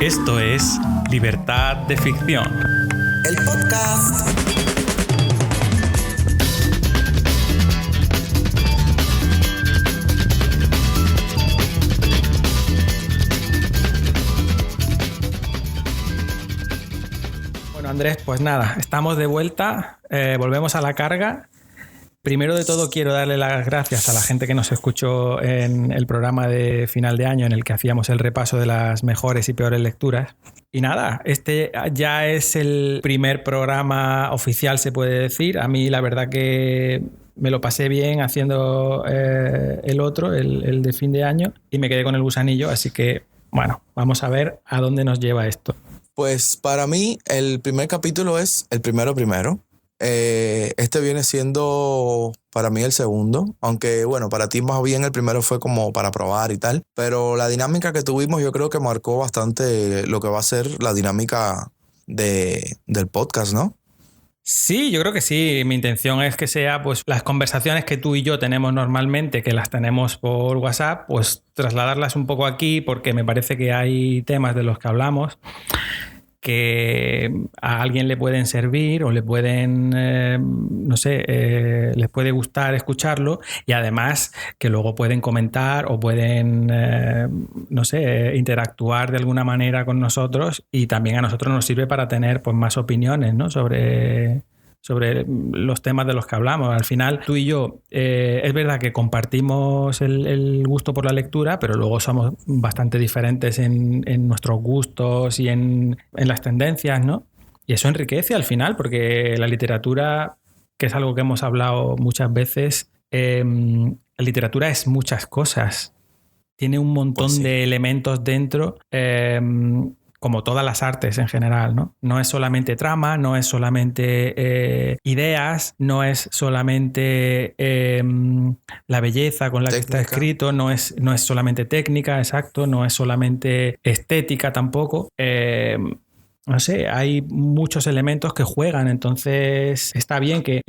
Esto es Libertad de Ficción. El podcast. Bueno, Andrés, pues nada, estamos de vuelta, volvemos a la carga. Primero de todo quiero darle las gracias a la gente que nos escuchó en el programa de final de año en el que hacíamos el repaso de las mejores y peores lecturas. Y nada, este ya es el primer programa oficial, se puede decir. A mí la verdad que me lo pasé bien haciendo el otro, el de fin de año, y me quedé con el gusanillo, así que bueno, vamos a ver a dónde nos lleva esto. Pues para mí el primer capítulo es el primero. Este viene siendo para mí el segundo, aunque bueno, para ti más bien el primero fue como para probar y tal, pero la dinámica que tuvimos yo creo que marcó bastante lo que va a ser la dinámica del podcast, ¿no? Sí, yo creo que sí. Mi intención es que sea pues las conversaciones que tú y yo tenemos normalmente, que las tenemos por WhatsApp, pues trasladarlas un poco aquí, porque me parece que hay temas de los que hablamos que a alguien le pueden servir o le pueden, les puede gustar escucharlo, y además que luego pueden comentar o pueden, interactuar de alguna manera con nosotros, y también a nosotros nos sirve para tener pues más opiniones, ¿no? sobre los temas de los que hablamos. Al final, tú y yo, es verdad que compartimos el gusto por la lectura, pero luego somos bastante diferentes en nuestros gustos y en las tendencias, ¿no? Y eso enriquece al final, porque la literatura, que es algo que hemos hablado muchas veces, la literatura es muchas cosas. Tiene un montón Pues sí. de elementos dentro, como todas las artes en general, ¿no? No es solamente trama, no es solamente ideas, no es solamente la belleza con la técnica que está escrito, no es solamente técnica, exacto, no es solamente estética tampoco. No sé, hay muchos elementos que juegan, entonces está bien que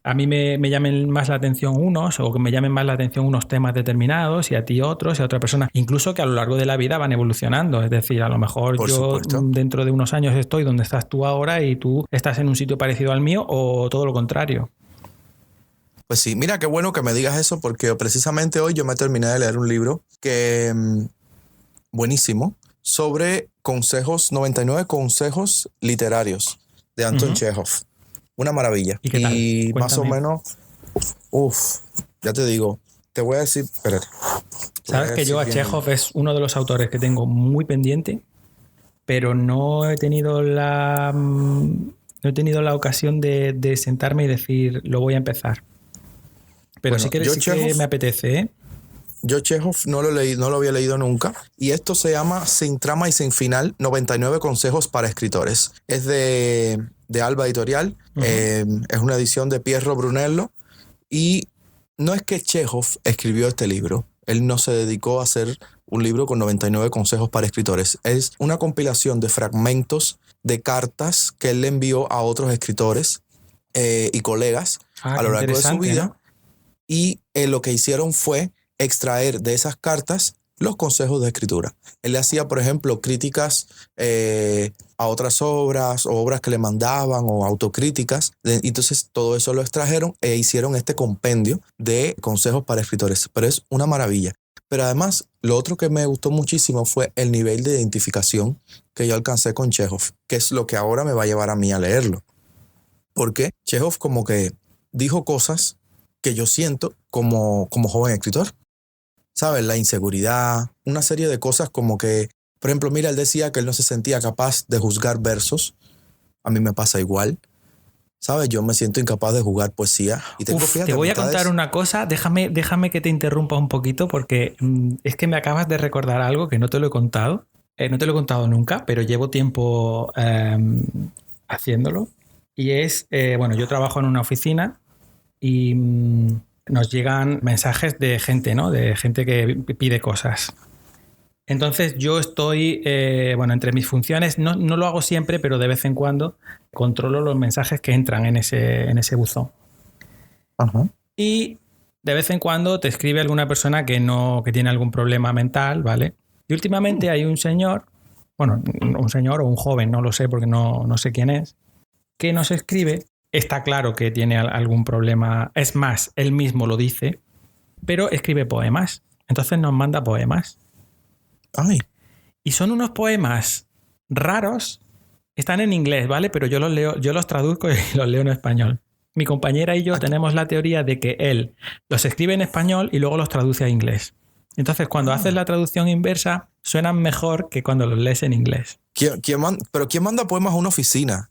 a mí me llamen más la atención unos, o que me llamen más la atención unos temas determinados y a ti otros y a otra persona, incluso que a lo largo de la vida van evolucionando. Es decir, a lo mejor Por yo supuesto. Dentro de unos años estoy donde estás tú ahora y tú estás en un sitio parecido al mío, o todo lo contrario. Pues sí, mira qué bueno que me digas eso, porque precisamente hoy yo me terminé de leer un libro que buenísimo, sobre 99 consejos literarios de Anton Chekhov. Una maravilla. ¿Y qué tal? Y más o Cuéntame. menos, ya te digo, te voy a decir, espérate. Sabes que yo a Chekhov es uno de los autores que tengo muy pendiente, pero no he tenido la ocasión de sentarme y decir, lo voy a empezar. Pero Bueno, sí que me apetece, ¿eh? Yo Chekhov no lo había leído nunca, y esto se llama Sin trama y sin final, 99 consejos para escritores. Es de Alba Editorial, es una edición de Piero Brunello, y no es que Chekhov escribió este libro, él no se dedicó a hacer un libro con 99 consejos para escritores, es una compilación de fragmentos de cartas que él le envió a otros escritores y colegas a lo largo de su vida, ¿no? Y lo que hicieron fue extraer de esas cartas los consejos de escritura. Él le hacía, por ejemplo, críticas a otras obras, o obras que le mandaban, o autocríticas. Entonces todo eso lo extrajeron e hicieron este compendio de consejos para escritores. Pero es una maravilla. Pero además, lo otro que me gustó muchísimo fue el nivel de identificación que yo alcancé con Chekhov, que es lo que ahora me va a llevar a mí a leerlo. Porque Chekhov como que dijo cosas que yo siento como joven escritor. ¿Sabes? La inseguridad, una serie de cosas como que, por ejemplo, mira, él decía que él no se sentía capaz de juzgar versos. A mí me pasa igual. ¿Sabes? Yo me siento incapaz de jugar poesía. Y tengo, te voy a contar una cosa. Déjame que te interrumpa un poquito, porque es que me acabas de recordar algo que no te lo he contado. No te lo he contado nunca, pero llevo tiempo haciéndolo. Y es, yo trabajo en una oficina y nos llegan mensajes de gente, ¿no? De gente que pide cosas. Entonces yo estoy, entre mis funciones, no lo hago siempre, pero de vez en cuando controlo los mensajes que entran en ese buzón. Ajá. Y de vez en cuando te escribe alguna persona que tiene algún problema mental, ¿vale? Y últimamente hay un señor, bueno, un señor o un joven, no lo sé porque no sé quién es, que nos escribe. Está claro que tiene algún problema. Es más, él mismo lo dice, pero escribe poemas. Entonces nos manda poemas. Ay. Y son unos poemas raros. Están en inglés, ¿vale? Pero yo los leo, yo los traduzco y los leo en español. Mi compañera y yo tenemos la teoría de que él los escribe en español y luego los traduce a inglés. Entonces, cuando haces la traducción inversa, suenan mejor que cuando los lees en inglés. ¿Pero quién manda poemas a una oficina?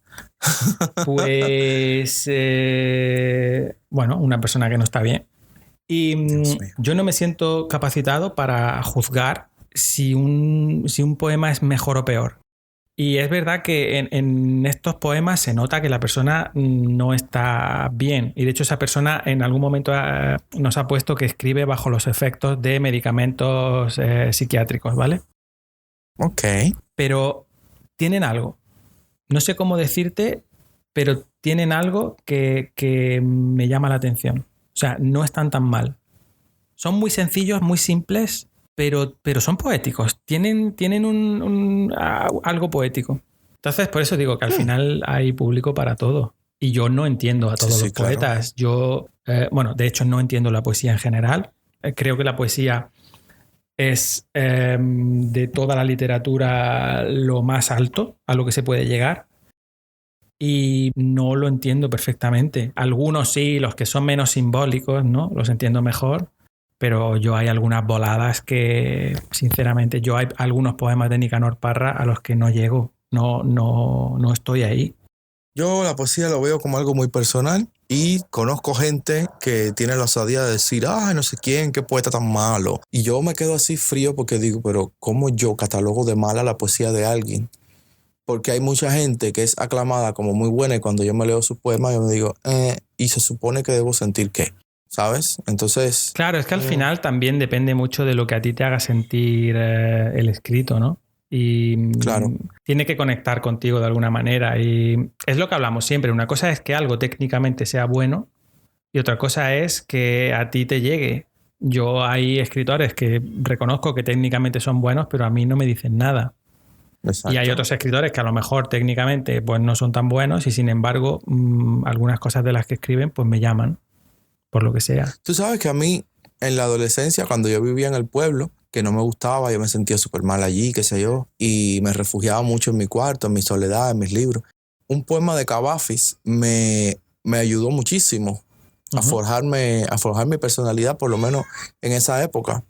Pues, bueno, una persona que no está bien. Y yo no me siento capacitado para juzgar si un poema es mejor o peor. Y es verdad que en estos poemas se nota que la persona no está bien. Y de hecho esa persona en algún momento nos ha puesto que escribe bajo los efectos de medicamentos psiquiátricos, ¿vale? Ok. Pero tienen algo. No sé cómo decirte, pero tienen algo que me llama la atención. O sea, no están tan mal. Son muy sencillos, muy simples, pero son poéticos. Tienen algo poético. Entonces, por eso digo que al final hay público para todo. Y yo no entiendo a todos los poetas. Yo, bueno, de hecho no entiendo la poesía en general. Creo que la poesía es de toda la literatura lo más alto a lo que se puede llegar. Y no lo entiendo perfectamente. Algunos sí, los que son menos simbólicos, ¿no? Los entiendo mejor. Pero yo hay algunas voladas que, sinceramente, yo hay algunos poemas de Nicanor Parra a los que no llego. No estoy ahí. Yo la poesía lo veo como algo muy personal y conozco gente que tiene la osadía de decir, ay, no sé quién, qué poeta tan malo. Y yo me quedo así frío porque digo, pero ¿cómo yo catalogo de mala la poesía de alguien? Porque hay mucha gente que es aclamada como muy buena y cuando yo me leo sus poemas yo me digo, y se supone que debo sentir qué, ¿sabes? Entonces... Claro, es que al final también depende mucho de lo que a ti te haga sentir el escrito, ¿no? Y claro. Tiene que conectar contigo de alguna manera. Y es lo que hablamos siempre. Una cosa es que algo técnicamente sea bueno y otra cosa es que a ti te llegue. Yo hay escritores que reconozco que técnicamente son buenos, pero a mí no me dicen nada. Exacto. Y hay otros escritores que a lo mejor técnicamente pues no son tan buenos y sin embargo algunas cosas de las que escriben pues me llaman, por lo que sea. Tú sabes que a mí en la adolescencia, cuando yo vivía en el pueblo, que no me gustaba, yo me sentía súper mal allí, qué sé yo, y me refugiaba mucho en mi cuarto, en mi soledad, en mis libros. Un poema de Cavafis me ayudó muchísimo a forjar mi personalidad, por lo menos en esa época.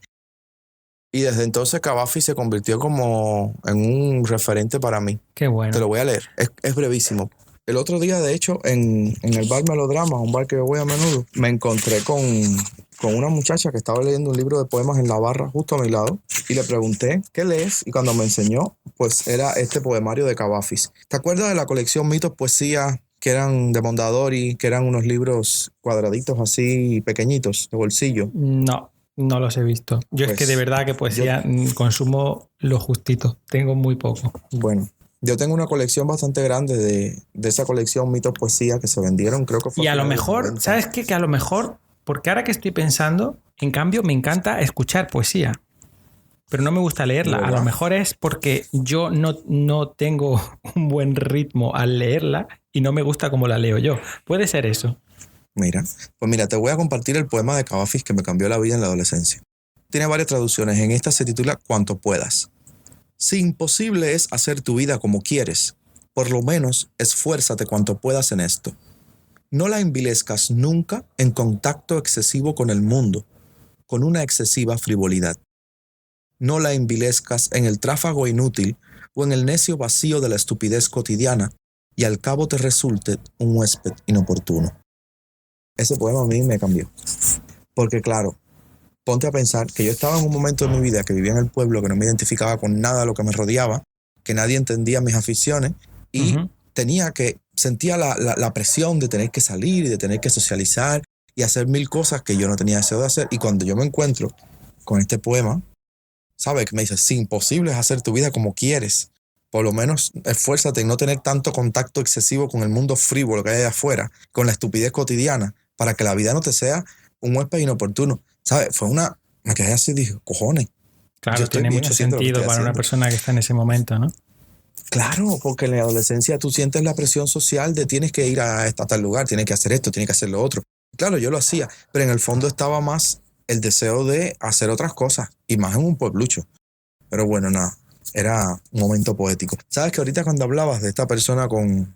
Y desde entonces Cavafis se convirtió como en un referente para mí. Qué bueno. Te lo voy a leer, es brevísimo. El otro día, de hecho, en el bar Melodrama, un bar que yo voy a menudo, me encontré con una muchacha que estaba leyendo un libro de poemas en la barra justo a mi lado y le pregunté, ¿qué lees? Y cuando me enseñó, pues era este poemario de Cavafis. ¿Te acuerdas de la colección Mitos Poesía que eran de Mondadori, que eran unos libros cuadraditos así, pequeñitos, de bolsillo? No los he visto. Yo pues, es que de verdad que poesía consumo lo justito. Tengo muy poco. Bueno, yo tengo una colección bastante grande de esa colección Mitos Poesía que se vendieron, creo que fue... Y a lo mejor, ¿sabes qué? Que a lo mejor, porque ahora que estoy pensando, en cambio me encanta escuchar poesía, pero no me gusta leerla. A lo mejor es porque yo no tengo un buen ritmo al leerla y no me gusta como la leo yo. Puede ser eso. Mira, te voy a compartir el poema de Cavafis que me cambió la vida en la adolescencia. Tiene varias traducciones. En esta se titula Cuanto puedas. Si imposible es hacer tu vida como quieres, por lo menos esfuérzate cuanto puedas en esto. No la envilezcas nunca en contacto excesivo con el mundo, con una excesiva frivolidad. No la envilezcas en el tráfago inútil o en el necio vacío de la estupidez cotidiana y al cabo te resulte un huésped inoportuno. Ese poema a mí me cambió. Porque claro, ponte a pensar que yo estaba en un momento de mi vida que vivía en el pueblo, que no me identificaba con nada de lo que me rodeaba, que nadie entendía mis aficiones y sentía la presión de tener que salir y de tener que socializar y hacer mil cosas que yo no tenía deseo de hacer. Y cuando yo me encuentro con este poema, ¿sabes? Que me dice, sí, imposible es hacer tu vida como quieres. Por lo menos esfuérzate en no tener tanto contacto excesivo con el mundo frívolo que hay allá afuera, con la estupidez cotidiana, para que la vida no te sea un huésped inoportuno. ¿Sabes? Me quedé así, dije, cojones. Claro, tiene mucho sentido para una persona que está en ese momento, ¿no? Claro, porque en la adolescencia tú sientes la presión social de tienes que ir a tal lugar, tienes que hacer esto, tienes que hacer lo otro. Claro, yo lo hacía, pero en el fondo estaba más el deseo de hacer otras cosas, y más en un pueblucho. Pero bueno, nada, era un momento poético. ¿Sabes que ahorita cuando hablabas de esta persona con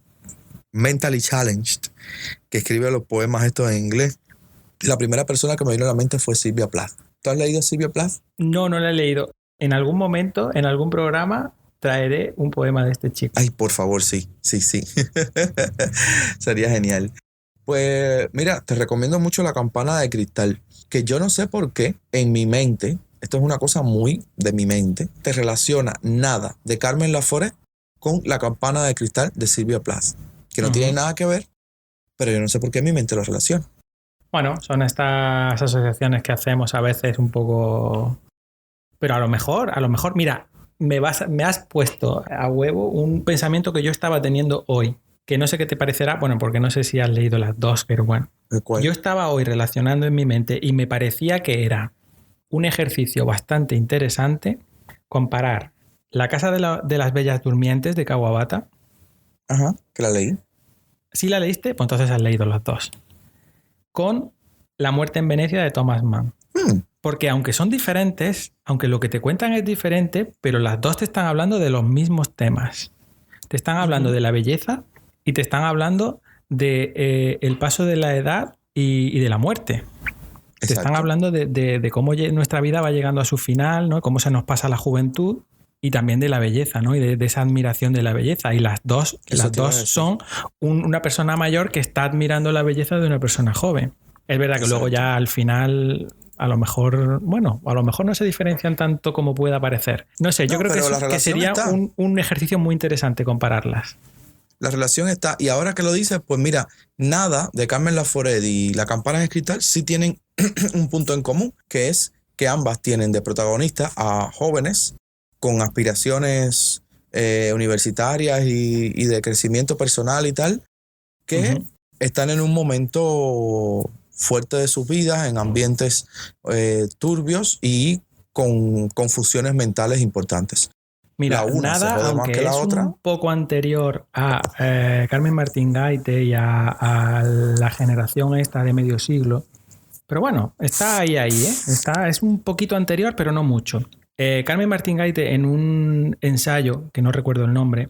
mentally challenged, que escribe los poemas estos en inglés, la primera persona que me vino a la mente fue Sylvia Plath. ¿Tú has leído a Sylvia Plath? No la he leído. En algún momento, en algún programa, traeré un poema de este chico. Ay, por favor, sí. Sería genial. Pues mira, te recomiendo mucho La campana de cristal, que yo no sé por qué en mi mente, esto es una cosa muy de mi mente, te relaciona nada de Carmen Laforet con La campana de cristal de Sylvia Plath, que no tiene nada que ver, pero yo no sé por qué en mi mente lo relaciona. Bueno, son estas asociaciones que hacemos a veces un poco... Pero a lo mejor, mira, me has puesto a huevo un pensamiento que yo estaba teniendo hoy, que no sé qué te parecerá, bueno, porque no sé si has leído las dos, pero bueno. ¿Cuál? Yo estaba hoy relacionando en mi mente y me parecía que era un ejercicio bastante interesante comparar La casa de las bellas durmientes de Kawabata. Ajá, que la leí. ¿Sí la leíste? Pues entonces has leído las dos. Con La muerte en Venecia de Thomas Mann. Porque aunque son diferentes, aunque lo que te cuentan es diferente, pero las dos te están hablando de los mismos temas. Te están hablando de la belleza y te están hablando de el paso de la edad y de la muerte. Exacto. Te están hablando de cómo nuestra vida va llegando a su final, ¿no? Cómo se nos pasa la juventud y también de la belleza, ¿no? Y de esa admiración de la belleza. Y las dos son una persona mayor que está admirando la belleza de una persona joven. Es verdad que luego ya al final... A lo mejor no se diferencian tanto como pueda parecer. No sé, yo creo que sería un ejercicio muy interesante compararlas. La relación está, y ahora que lo dices, pues mira, Nada de Carmen Laforet y La campana de cristal sí tienen un punto en común, que es que ambas tienen de protagonistas a jóvenes con aspiraciones universitarias y de crecimiento personal y tal, que están en un momento fuerte de sus vidas, en ambientes turbios y con confusiones mentales importantes. Mira, Nada, aunque es un poco anterior a Carmen Martín Gaite y a la generación esta de medio siglo, pero bueno, está ahí, ¿eh? Es un poquito anterior, pero no mucho. Carmen Martín Gaite, en un ensayo, que no recuerdo el nombre,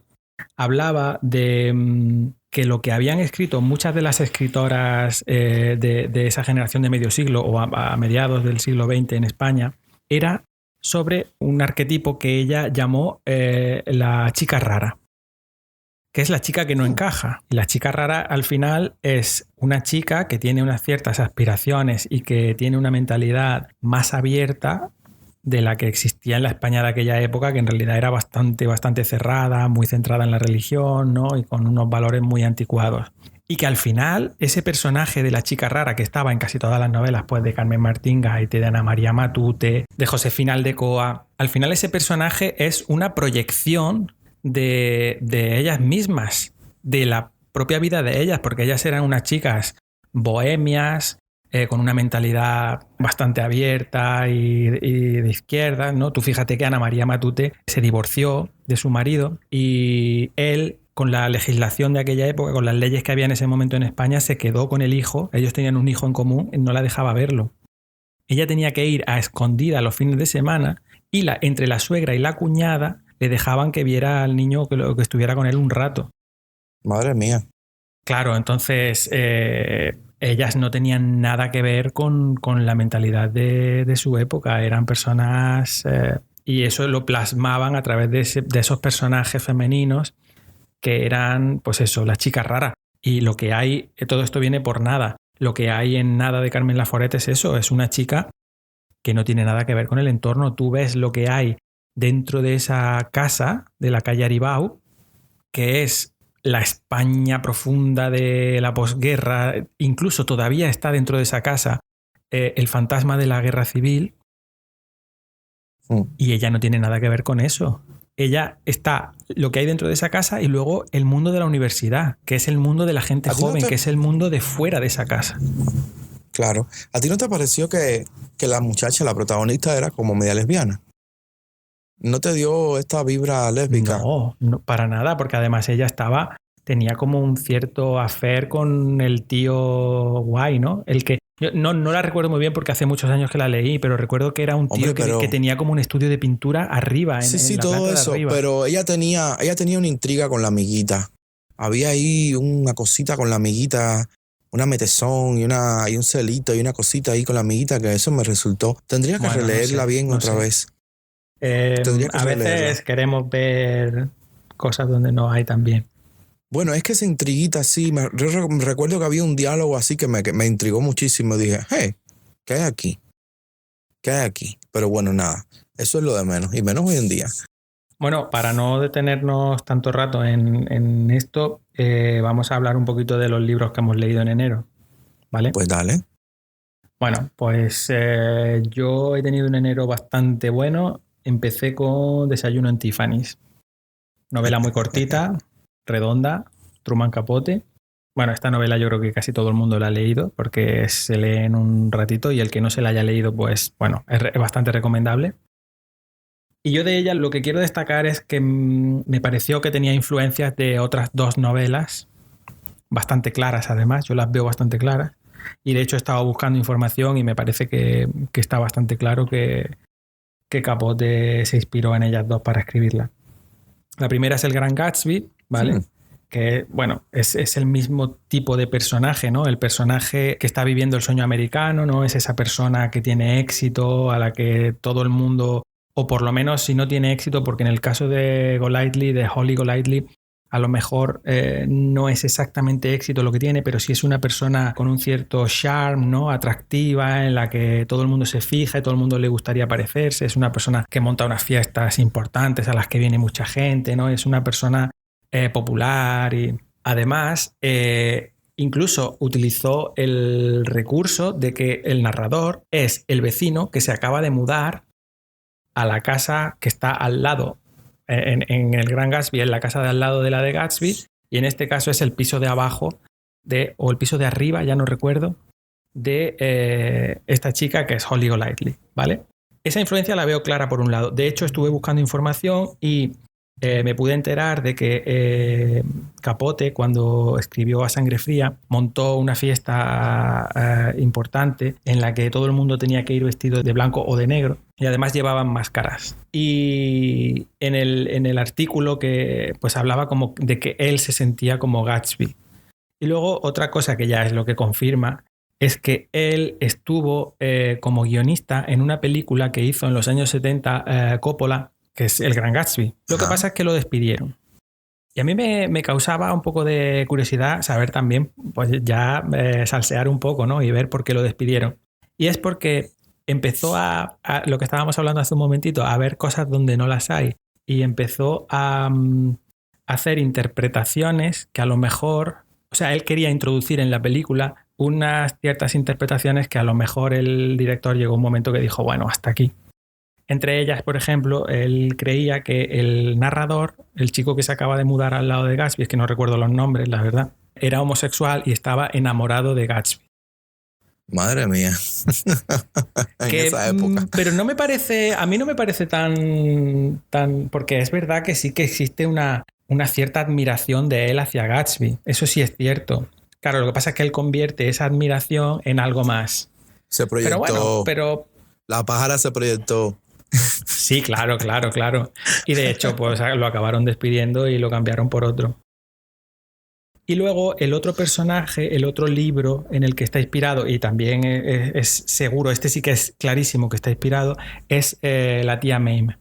hablaba de que lo que habían escrito muchas de las escritoras de esa generación de medio siglo o a mediados del siglo XX en España era sobre un arquetipo que ella llamó la chica rara, que es la chica que no encaja. Y la chica rara al final es una chica que tiene unas ciertas aspiraciones y que tiene una mentalidad más abierta de la que existía en la España de aquella época, que en realidad era bastante cerrada, muy centrada en la religión, ¿no? Y con unos valores muy anticuados. Y que al final ese personaje de la chica rara que estaba en casi todas las novelas, pues de Carmen Martín Gaite, de Ana María Matute, de Josefina Aldecoa, al final ese personaje es una proyección de ellas mismas, de la propia vida de ellas, porque ellas eran unas chicas bohemias, con una mentalidad bastante abierta y de izquierda, ¿no? Tú fíjate que Ana María Matute se divorció de su marido y él, con la legislación de aquella época, con las leyes que había en ese momento en España, se quedó con el hijo. Ellos tenían un hijo en común, no la dejaba verlo. Ella tenía que ir a escondida los fines de semana y entre la suegra y la cuñada le dejaban que viera al niño que estuviera con él un rato. Madre mía. Claro, entonces ellas no tenían nada que ver con la mentalidad de su época. Eran personas y eso lo plasmaban a través de esos personajes femeninos que eran, pues eso, las chicas raras. Y lo que hay, todo esto viene por Nada. Lo que hay en Nada de Carmen Laforet es eso, es una chica que no tiene nada que ver con el entorno. Tú ves lo que hay dentro de esa casa de la calle Aribau, que es la España profunda de la posguerra. Incluso todavía está dentro de esa casa el fantasma de la guerra civil, y ella no tiene nada que ver con eso. Ella está lo que hay dentro de esa casa y luego el mundo de la universidad, que es el mundo de la gente joven, que es el mundo de fuera de esa casa. Claro. ¿A ti no te pareció que la muchacha, la protagonista, era como media lesbiana? ¿No te dio esta vibra lésbica? No, no, para nada, porque además ella tenía como un cierto affair con el tío guay, ¿no? El que yo no la recuerdo muy bien porque hace muchos años que la leí, pero recuerdo que era un tío que tenía como un estudio de pintura arriba, en la todo planta de eso, arriba. pero ella tenía una intriga con la amiguita. Había ahí una cosita con la amiguita, una metezón y un celito y una cosita ahí con la amiguita que eso me resultó. Tendría que releerla otra vez. A veces queremos ver cosas donde no hay también. Bueno, es que esa intriguita sí, recuerdo que había un diálogo así que me intrigó muchísimo. Dije, hey, ¿qué hay aquí? ¿Qué hay aquí? Pero bueno, nada, eso es lo de menos, y menos hoy en día. Bueno, para no detenernos tanto rato en esto, vamos a hablar un poquito de los libros que hemos leído en enero, ¿vale? Pues dale. Bueno, pues yo he tenido un enero bastante bueno. Empecé con Desayuno en Tiffany's. Novela muy cortita, redonda, Truman Capote. Bueno, esta novela yo creo que casi todo el mundo la ha leído porque se lee en un ratito y el que no se la haya leído, pues bueno, es bastante recomendable. Y yo de ella lo que quiero destacar es que me pareció que tenía influencias de otras dos novelas, bastante claras además, yo las veo bastante claras. Y de hecho he estado buscando información y me parece que está bastante claro que Capote se inspiró en ellas dos para escribirla. La primera es El Gran Gatsby, ¿vale? Que, bueno, es el mismo tipo de personaje, ¿no? El personaje que está viviendo el sueño americano, ¿no? Es esa persona que tiene éxito, a la que todo el mundo, o por lo menos si no tiene éxito, porque en el caso de Golightly, de Holly Golightly, a lo mejor no es exactamente éxito lo que tiene, pero sí es una persona con un cierto charme, ¿no? Atractiva, en la que todo el mundo se fija y todo el mundo le gustaría parecerse. Es una persona que monta unas fiestas importantes a las que viene mucha gente, ¿no? Es una persona popular y además incluso utilizó el recurso de que el narrador es el vecino que se acaba de mudar a la casa que está al lado. En El Gran Gatsby, en la casa de al lado de la de Gatsby, y en este caso es el piso de abajo o el piso de arriba, ya no recuerdo, de esta chica que es Holly Golightly, ¿vale? Esa influencia la veo clara por un lado. De hecho, estuve buscando información y me pude enterar de que Capote, cuando escribió A Sangre Fría, montó una fiesta importante en la que todo el mundo tenía que ir vestido de blanco o de negro y además llevaban máscaras. Y en el artículo que pues hablaba como de que él se sentía como Gatsby. Y luego otra cosa que ya es lo que confirma es que él estuvo como guionista en una película que hizo en los años 70 Coppola, que es El Gran Gatsby. Lo que pasa es que lo despidieron. Y a mí me causaba un poco de curiosidad saber también, pues ya salsear un poco, ¿no? Y ver por qué lo despidieron. Y es porque empezó a lo que estábamos hablando hace un momentito, a ver cosas donde no las hay. Y empezó a hacer interpretaciones que a lo mejor, o sea, él quería introducir en la película unas ciertas interpretaciones que a lo mejor el director llegó a un momento que dijo, bueno, hasta aquí. Entre ellas, por ejemplo, él creía que el narrador, el chico que se acaba de mudar al lado de Gatsby, es que no recuerdo los nombres, la verdad, era homosexual y estaba enamorado de Gatsby. Madre mía. En esa época. Pero no me parece, a mí no me parece tan, porque es verdad que sí que existe una cierta admiración de él hacia Gatsby. Eso sí es cierto. Claro, lo que pasa es que él convierte esa admiración en algo más. Se proyectó. Pero bueno, la pájara se proyectó. Sí, claro. Y de hecho, pues lo acabaron despidiendo y lo cambiaron por otro. Y luego el otro personaje, el otro libro en el que está inspirado, y también es seguro, este sí que es clarísimo que está inspirado, es la tía Mame.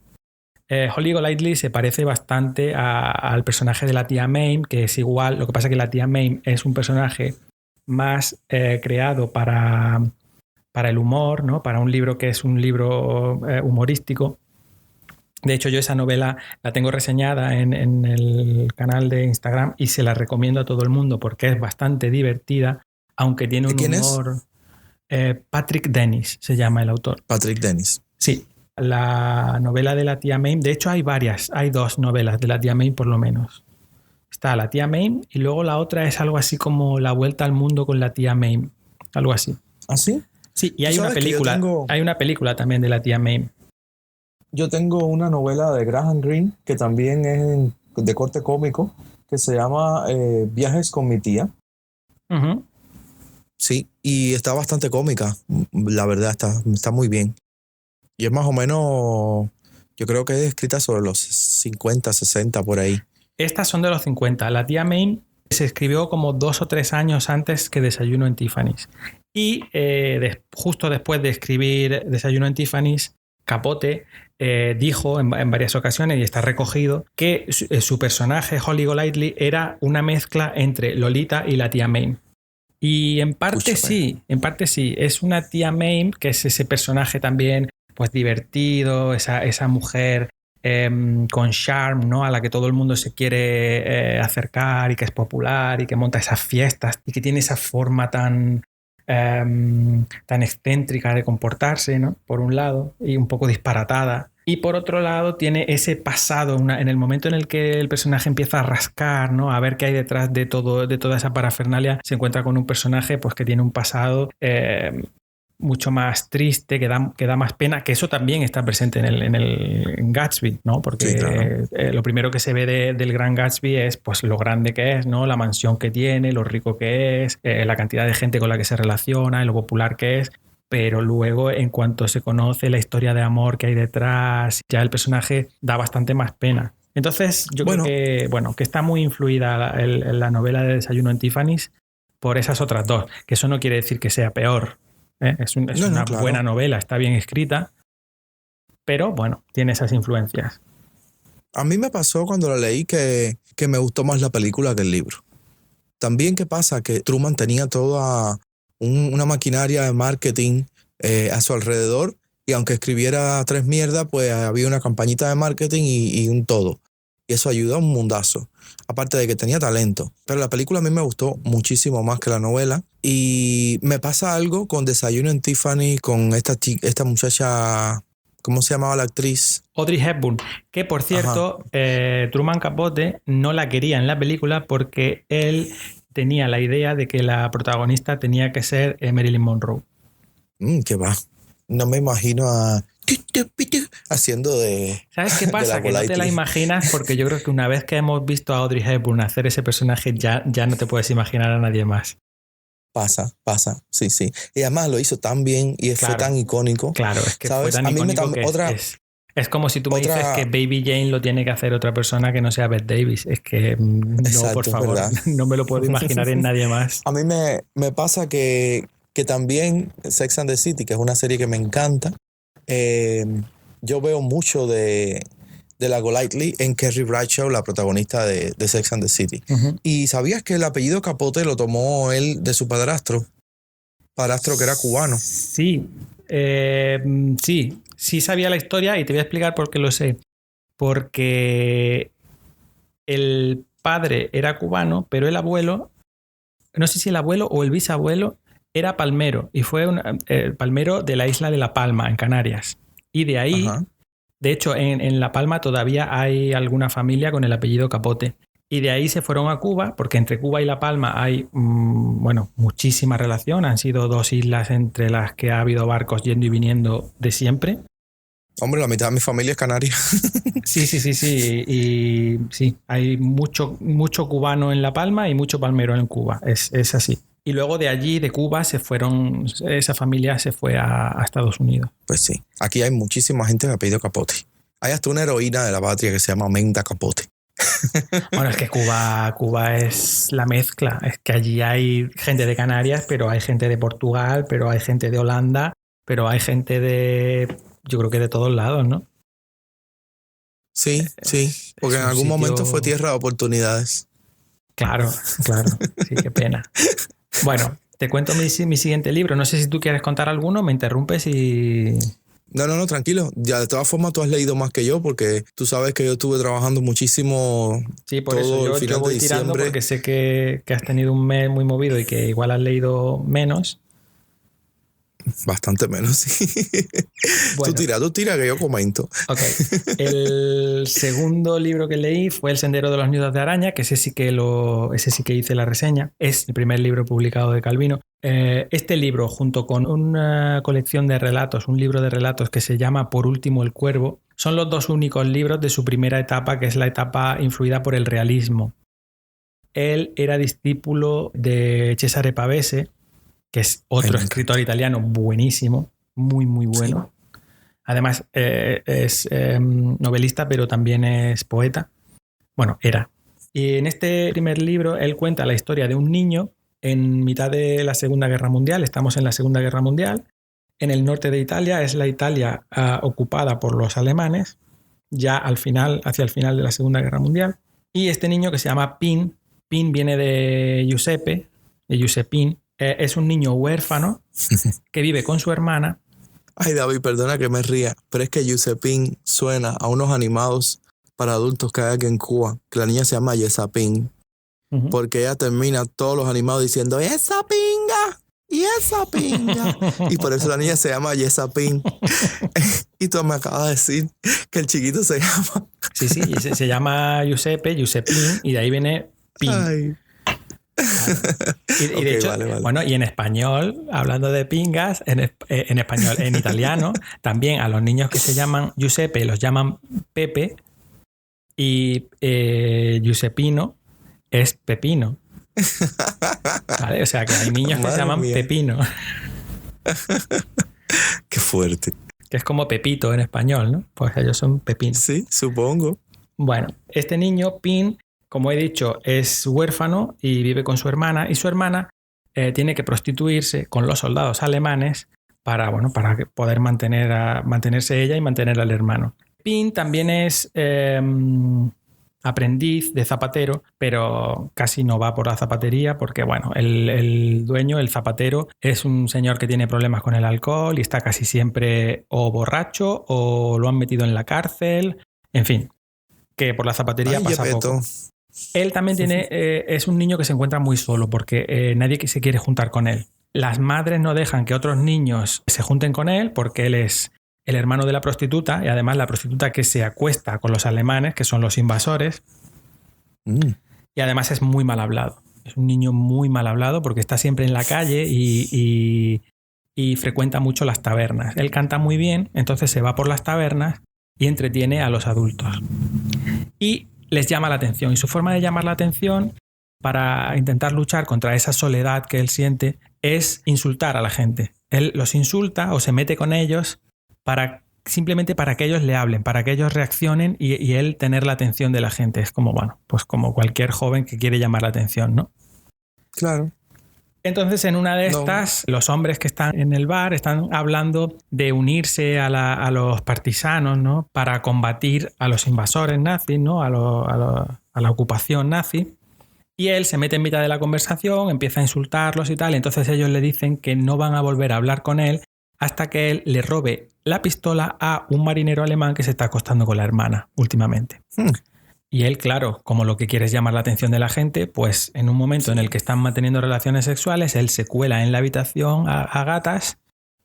Holly Golightly se parece bastante al personaje de la tía Mame, que es igual, lo que pasa es que la tía Mame es un personaje más creado para el humor, ¿no? Para un libro que es un libro humorístico. De hecho, yo esa novela la tengo reseñada en el canal de Instagram y se la recomiendo a todo el mundo porque es bastante divertida, aunque tiene un humor... Patrick Dennis se llama el autor. Patrick Dennis. Sí, la novela de la tía Mame. De hecho, hay varias, hay dos novelas de la tía Mame por lo menos. Está la tía Mame y luego la otra es algo así como La vuelta al mundo con la tía Mame, algo así. ¿Ah, sí? Sí, y hay una película. Hay una película también de la tía May. Yo tengo una novela de Graham Greene que también es de corte cómico, que se llama Viajes con mi tía. Uh-huh. Sí, y está bastante cómica. La verdad, está muy bien. Y es más o menos, yo creo que es escrita sobre los 50, 60 por ahí. Estas son de los 50. La tía May se escribió como 2 o 3 años antes que Desayuno en Tiffany's. Y justo después de escribir Desayuno en Tiffany's, Capote dijo en varias ocasiones, y está recogido, que su personaje, Holly Golightly, era una mezcla entre Lolita y la tía May. Y en parte sí. Es una tía May, que es ese personaje también pues divertido, esa mujer con charm, ¿no? A la que todo el mundo se quiere acercar y que es popular y que monta esas fiestas y que tiene esa forma tan excéntrica de comportarse, ¿no? Por un lado, y un poco disparatada. Y por otro lado tiene ese pasado, en el momento en el que el personaje empieza a rascar, ¿no? A ver qué hay detrás de toda esa parafernalia, se encuentra con un personaje pues, que tiene un pasado mucho más triste, que da más pena, que eso también está presente en Gatsby, ¿no? Porque sí, claro. Lo primero que se ve del gran Gatsby es pues lo grande que es, ¿no? La mansión que tiene, lo rico que es, la cantidad de gente con la que se relaciona, lo popular que es. Pero luego, en cuanto se conoce la historia de amor que hay detrás, ya el personaje da bastante más pena. Entonces, yo creo que está muy influida la novela de Desayuno en Tiffany's por esas otras dos, que eso no quiere decir que sea peor. Es una buena novela, está bien escrita, pero bueno, tiene esas influencias. A mí me pasó cuando la leí que me gustó más la película que el libro. También, ¿qué pasa? Que Truman tenía toda una maquinaria de marketing a su alrededor, y aunque escribiera 3 mierdas, pues había una campañita de marketing y un todo. Y eso ayuda a un mundazo. Aparte de que tenía talento. Pero la película a mí me gustó muchísimo más que la novela. Y me pasa algo con Desayuno en Tiffany, con esta muchacha, ¿cómo se llamaba la actriz? Audrey Hepburn. Que por cierto, Truman Capote no la quería en la película porque él tenía la idea de que la protagonista tenía que ser Marilyn Monroe. ¿Qué va? No me imagino haciendo de... ¿Sabes qué pasa? Que no te la imaginas porque yo creo que una vez que hemos visto a Audrey Hepburn hacer ese personaje ya no te puedes imaginar a nadie más. Pasa, sí. Y además lo hizo tan bien y fue tan icónico. Claro, es que ¿sabes? Fue tan icónico que es como si tú me dices que Baby Jane lo tiene que hacer otra persona que no sea Bette Davis. Es que no, exacto, por favor, ¿verdad? No me lo puedo imaginar en nadie más. A mí me pasa que también Sex and the City, que es una serie que me encanta, yo veo mucho de la Golightly en Carrie Bradshaw, la protagonista de Sex and the City. Uh-huh. ¿Y sabías que el apellido Capote lo tomó él de su padrastro que era cubano? Sí, sí sabía la historia y te voy a explicar por qué lo sé. Porque el padre era cubano, pero el abuelo, no sé si el abuelo o el bisabuelo, era palmero y fue palmero de la isla de La Palma, en Canarias. Y de ahí, ajá, de hecho, en La Palma todavía hay alguna familia con el apellido Capote. Y de ahí se fueron a Cuba, porque entre Cuba y La Palma hay, muchísima relación. Han sido 2 islas entre las que ha habido barcos yendo y viniendo de siempre. Hombre, la mitad de mi familia es canaria. Sí. Y sí, hay mucho cubano en La Palma y mucho palmero en Cuba. Es así. Y luego de allí, de Cuba, esa familia se fue a Estados Unidos. Pues sí, aquí hay muchísima gente que ha pedido Capote. Hay hasta una heroína de la patria que se llama Menda Capote. Bueno, es que Cuba es la mezcla. Es que allí hay gente de Canarias, pero hay gente de Portugal, pero hay gente de Holanda, pero hay gente yo creo que de todos lados, ¿no? Sí, porque en algún momento fue tierra de oportunidades. Claro, sí, qué pena. Bueno, te cuento mi siguiente libro. No sé si tú quieres contar alguno, me interrumpes y... No, tranquilo. Ya de todas formas tú has leído más que yo, porque tú sabes que yo estuve trabajando muchísimo. Sí, por eso yo voy tirando porque sé que has tenido un mes muy movido y que igual has leído menos. Bastante menos, sí. Bueno. Tú tira que yo comento. Ok. El segundo libro que leí fue El sendero de los nidos de araña, que ese sí que hice la reseña. Es el primer libro publicado de Calvino. Este libro, junto con una colección de relatos, un libro de relatos que se llama Por último el Cuervo, son los dos únicos libros de su primera etapa, que es la etapa influida por el realismo. Él era discípulo de Cesare Pavese, que es otro escritor italiano buenísimo, muy, muy bueno. Sí. Además, es novelista, pero también es poeta. Bueno, era. Y en este primer libro, él cuenta la historia de un niño en mitad de la Segunda Guerra Mundial. Estamos en la Segunda Guerra Mundial. En el norte de Italia, es la Italia ocupada por los alemanes, ya hacia el final de la Segunda Guerra Mundial. Y este niño, que se llama Pin viene de Giuseppe, de Giuseppin, es un niño huérfano que vive con su hermana. Ay, David, perdona que me ría, pero es que Giuseppin suena a unos animados para adultos que hay aquí en Cuba, que la niña se llama Yesapin, porque ella termina todos los animados diciendo ¡esa pinga! ¡Y esa pinga! Y por eso la niña se llama Yesapin. Y tú me acabas de decir que el chiquito se llama... Sí, se llama Giuseppin, y de ahí viene Pin. Ay. Y okay, de hecho, vale. Bueno, y en español, hablando de pingas, en español, en italiano, también a los niños que se llaman Giuseppe los llaman Pepe, y Giuseppino es Pepino. ¿Vale? O sea que hay niños que se llaman mía. Pepino. Qué fuerte. Que es como Pepito en español, ¿no? Pues ellos son Pepino. Sí, supongo. Bueno, este niño, Pin, como he dicho, es huérfano y vive con su hermana, y su hermana tiene que prostituirse con los soldados alemanes para poder mantenerse ella y mantener al hermano. Pin también es aprendiz de zapatero, pero casi no va por la zapatería porque, bueno, el dueño, el zapatero, es un señor que tiene problemas con el alcohol y está casi siempre o borracho o lo han metido en la cárcel, en fin, que por la zapatería pasa poco. Él también es un niño que se encuentra muy solo porque nadie se quiere juntar con él. Las madres no dejan que otros niños se junten con él porque él es el hermano de la prostituta, y además la prostituta que se acuesta con los alemanes, que son los invasores. Y además es muy mal hablado. Es un niño muy mal hablado porque está siempre en la calle y frecuenta mucho las tabernas. Él canta muy bien, entonces se va por las tabernas y entretiene a los adultos. Y les llama la atención. Y su forma de llamar la atención para intentar luchar contra esa soledad que él siente es insultar a la gente. Él los insulta o se mete con ellos simplemente para que ellos le hablen, para que ellos reaccionen y él tener la atención de la gente. Es como, bueno, pues como cualquier joven que quiere llamar la atención, ¿no? Claro. Entonces, en una de estas, los hombres que están en el bar están hablando de unirse a los partisanos, ¿no? Para combatir a los invasores nazis, ¿no? A la ocupación nazi. Y él se mete en mitad de la conversación, empieza a insultarlos y tal. Entonces ellos le dicen que no van a volver a hablar con él hasta que él le robe la pistola a un marinero alemán que se está acostando con la hermana últimamente. Y él, claro, como lo que quiere es llamar la atención de la gente, pues en un momento en el que están manteniendo relaciones sexuales, él se cuela en la habitación a gatas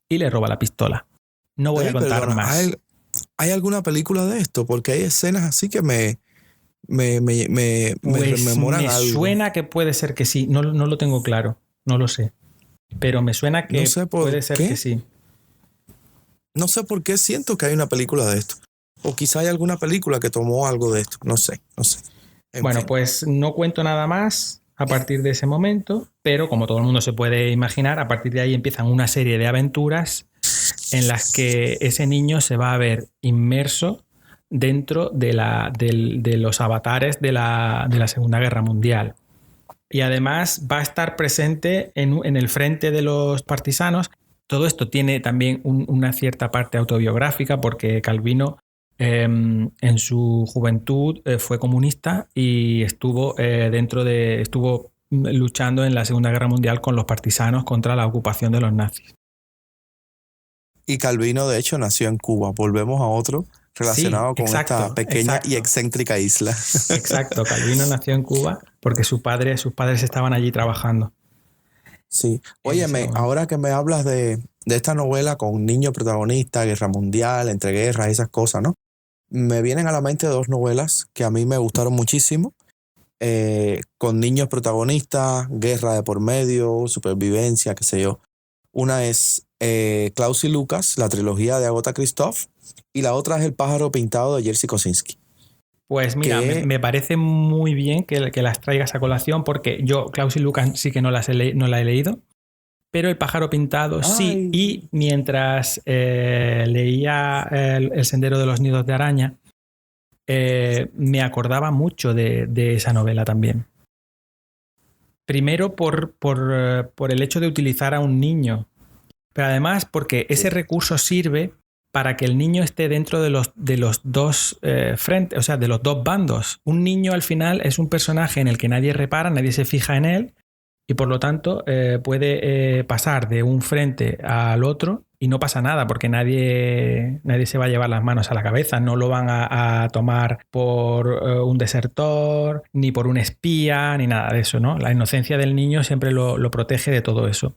y le roba la pistola. No voy a contar más. ¿Hay alguna película de esto? Porque hay escenas así que me rememoran algo. Me suena que puede ser que sí. No lo tengo claro. No lo sé. Pero me suena que puede ser que sí. No sé por qué siento que hay una película de esto. O quizá hay alguna película que tomó algo de esto. No sé. Bueno, pues no cuento nada más a partir de ese momento, pero como todo el mundo se puede imaginar, a partir de ahí empiezan una serie de aventuras en las que ese niño se va a ver inmerso dentro de los avatares de la Segunda Guerra Mundial. Y además va a estar presente en el frente de los partisanos. Todo esto tiene también una cierta parte autobiográfica porque Calvino en su juventud fue comunista y estuvo luchando en la Segunda Guerra Mundial con los partisanos contra la ocupación de los nazis. Y Calvino, de hecho, nació en Cuba. Volvemos a otro relacionado con esta pequeña y excéntrica isla. Exacto, Calvino nació en Cuba porque sus padres estaban allí trabajando. Sí. Óyeme, ahora que me hablas de esta novela con un niño protagonista, guerra mundial, entre guerras y esas cosas, ¿no? Me vienen a la mente dos novelas que a mí me gustaron muchísimo. con niños protagonistas, guerra de por medio, supervivencia, qué sé yo. Una es Klaus y Lucas, la trilogía de Agatha Christoph, y la otra es El pájaro pintado de Jerzy Kosinski. Pues mira, me parece muy bien que las traigas a colación, porque yo, Klaus y Lucas, sí que no la he leído, pero El pájaro pintado sí. Y mientras leía El sendero de los nidos de araña, me acordaba mucho de esa novela también. Primero por el hecho de utilizar a un niño, pero además porque ese recurso sirve para que el niño esté dentro de los dos frentes, o sea, de los dos bandos. Un niño al final es un personaje en el que nadie repara, nadie se fija en él, y por lo tanto puede pasar de un frente al otro y no pasa nada, porque nadie se va a llevar las manos a la cabeza, no lo van a tomar por un desertor, ni por un espía, ni nada de eso, ¿no? La inocencia del niño siempre lo protege de todo eso.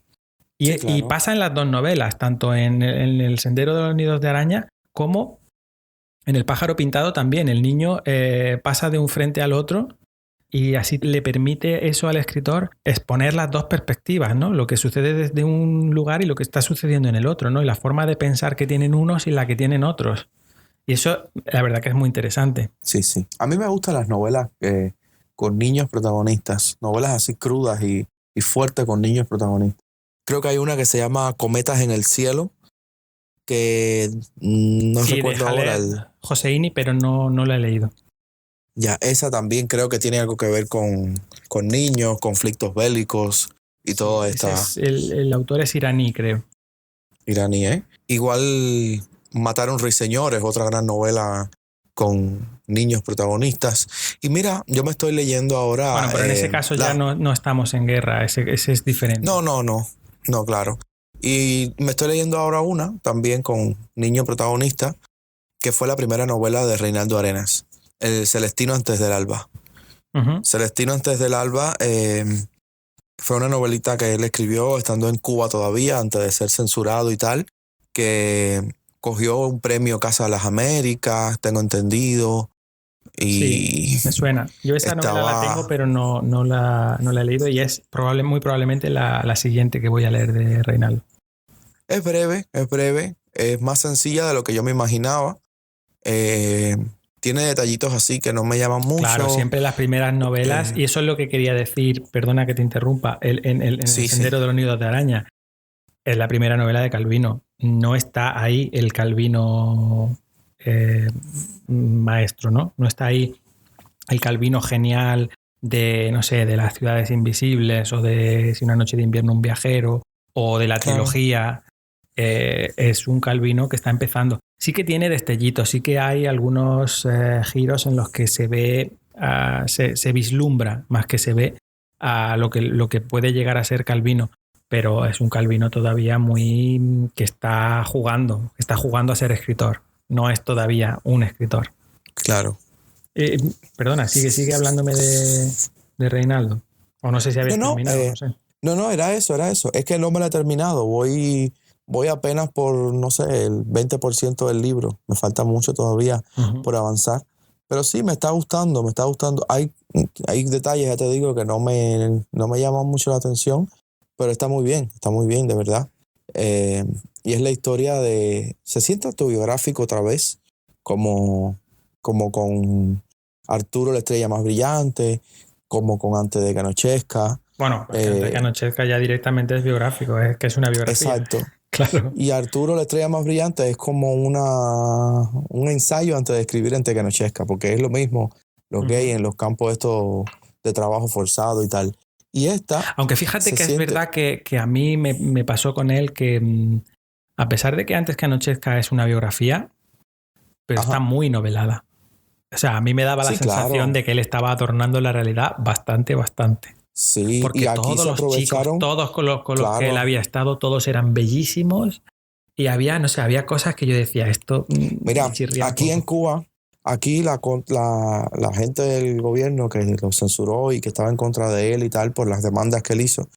Y, sí, claro. Y pasa en las dos novelas, tanto en El sendero de los nidos de araña como en El pájaro pintado también. El niño pasa de un frente al otro y así le permite eso al escritor exponer las dos perspectivas, ¿no? Lo que sucede desde un lugar y lo que está sucediendo en el otro, ¿no? Y la forma de pensar que tienen unos y la que tienen otros. Y eso, la verdad que es muy interesante. Sí, sí. A mí me gustan las novelas con niños protagonistas. Novelas así crudas y fuertes con niños protagonistas. Creo que hay una que se llama Cometas en el cielo, que no recuerdo ahora. Joseini, pero no la he leído. Ya, esa también creo que tiene algo que ver con niños, conflictos bélicos y todo esto. El autor es iraní, creo. Iraní, ¿eh? Igual Mataron Ruiseñores, otra gran novela con niños protagonistas. Y mira, yo me estoy leyendo ahora... Bueno, pero en ese caso ya no estamos en guerra, ese es diferente. No, claro. Y me estoy leyendo ahora una, también con niño protagonista, que fue la primera novela de Reinaldo Arenas, El Celestino antes del alba. Uh-huh. Celestino antes del alba fue una novelita que él escribió estando en Cuba todavía, antes de ser censurado y tal, que cogió un premio Casa de las Américas, tengo entendido. Y sí, me suena. Yo esa novela la tengo, pero no la he leído y es muy probablemente la siguiente que voy a leer de Reinaldo. Es breve, es más sencilla de lo que yo me imaginaba. Tiene detallitos así que no me llaman mucho. Claro, siempre las primeras novelas, y eso es lo que quería decir, perdona que te interrumpa, en El sendero de los nidos de araña, es la primera novela de Calvino. No está ahí el Calvino... maestro, ¿no? No está ahí el Calvino genial de, no sé, de Las ciudades invisibles o de Si una noche de invierno un viajero o de la trilogía. Es un Calvino que está empezando. Sí que tiene destellitos, sí que hay algunos giros en los que se ve, se vislumbra más que se ve lo que puede llegar a ser Calvino, pero es un Calvino todavía muy que está jugando a ser escritor. No es todavía un escritor. Claro. Perdona, sigue hablándome de Reinaldo. O no sé si habéis terminado. No sé. No, era eso. Es que no me la he terminado. Voy apenas por, no sé, el 20% del libro. Me falta mucho todavía por avanzar. Pero sí, me está gustando. Hay detalles, ya te digo, que no me llaman mucho la atención, pero está muy bien, de verdad. Y es la historia se siente autobiográfico otra vez, como con Arturo la estrella más brillante, como con Antes de que anochezca. Bueno, porque Antes de que anochezca ya directamente es biográfico, es que es una biografía. Exacto. Claro. Y Arturo la estrella más brillante es como un ensayo antes de escribir Antes de que anochezca, porque es lo mismo, los gays en los campos estos de trabajo forzado y tal. Y aunque fíjate que es verdad que a mí me pasó con él que a pesar de que Antes que anochezca es una biografía, pero está muy novelada. O sea, a mí me daba la sensación de que él estaba adornando la realidad bastante. Sí, porque y aquí todos los chicos, todos con los que él había estado, todos eran bellísimos y había cosas que yo decía, esto... Mira, aquí en Cuba, la gente del gobierno que lo censuró y que estaba en contra de él y tal por las demandas que él hizo,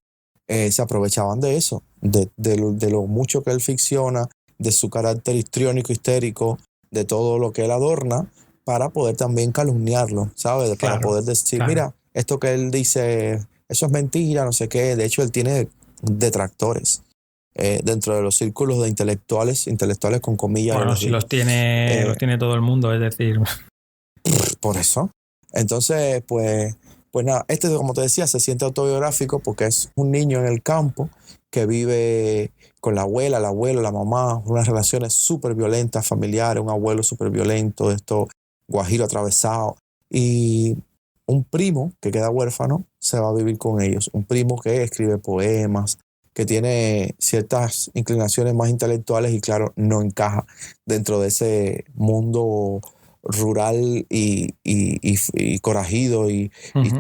se aprovechaban de eso, de lo mucho que él ficciona, de su carácter histriónico, histérico, de todo lo que él adorna, para poder también calumniarlo, ¿sabes? Para poder decir, mira, esto que él dice, eso es mentira, no sé qué. De hecho, él tiene detractores dentro de los círculos de intelectuales con comillas. Bueno, si los tiene todo el mundo, es decir. Por eso. Entonces, pues nada, como te decía, se siente autobiográfico porque es un niño en el campo que vive con la abuela, el abuelo, la mamá, unas relaciones súper violentas, familiares, un abuelo súper violento, esto, guajiro atravesado. Y un primo que queda huérfano se va a vivir con ellos. Un primo que escribe poemas, que tiene ciertas inclinaciones más intelectuales y claro, no encaja dentro de ese mundo rural y corajido y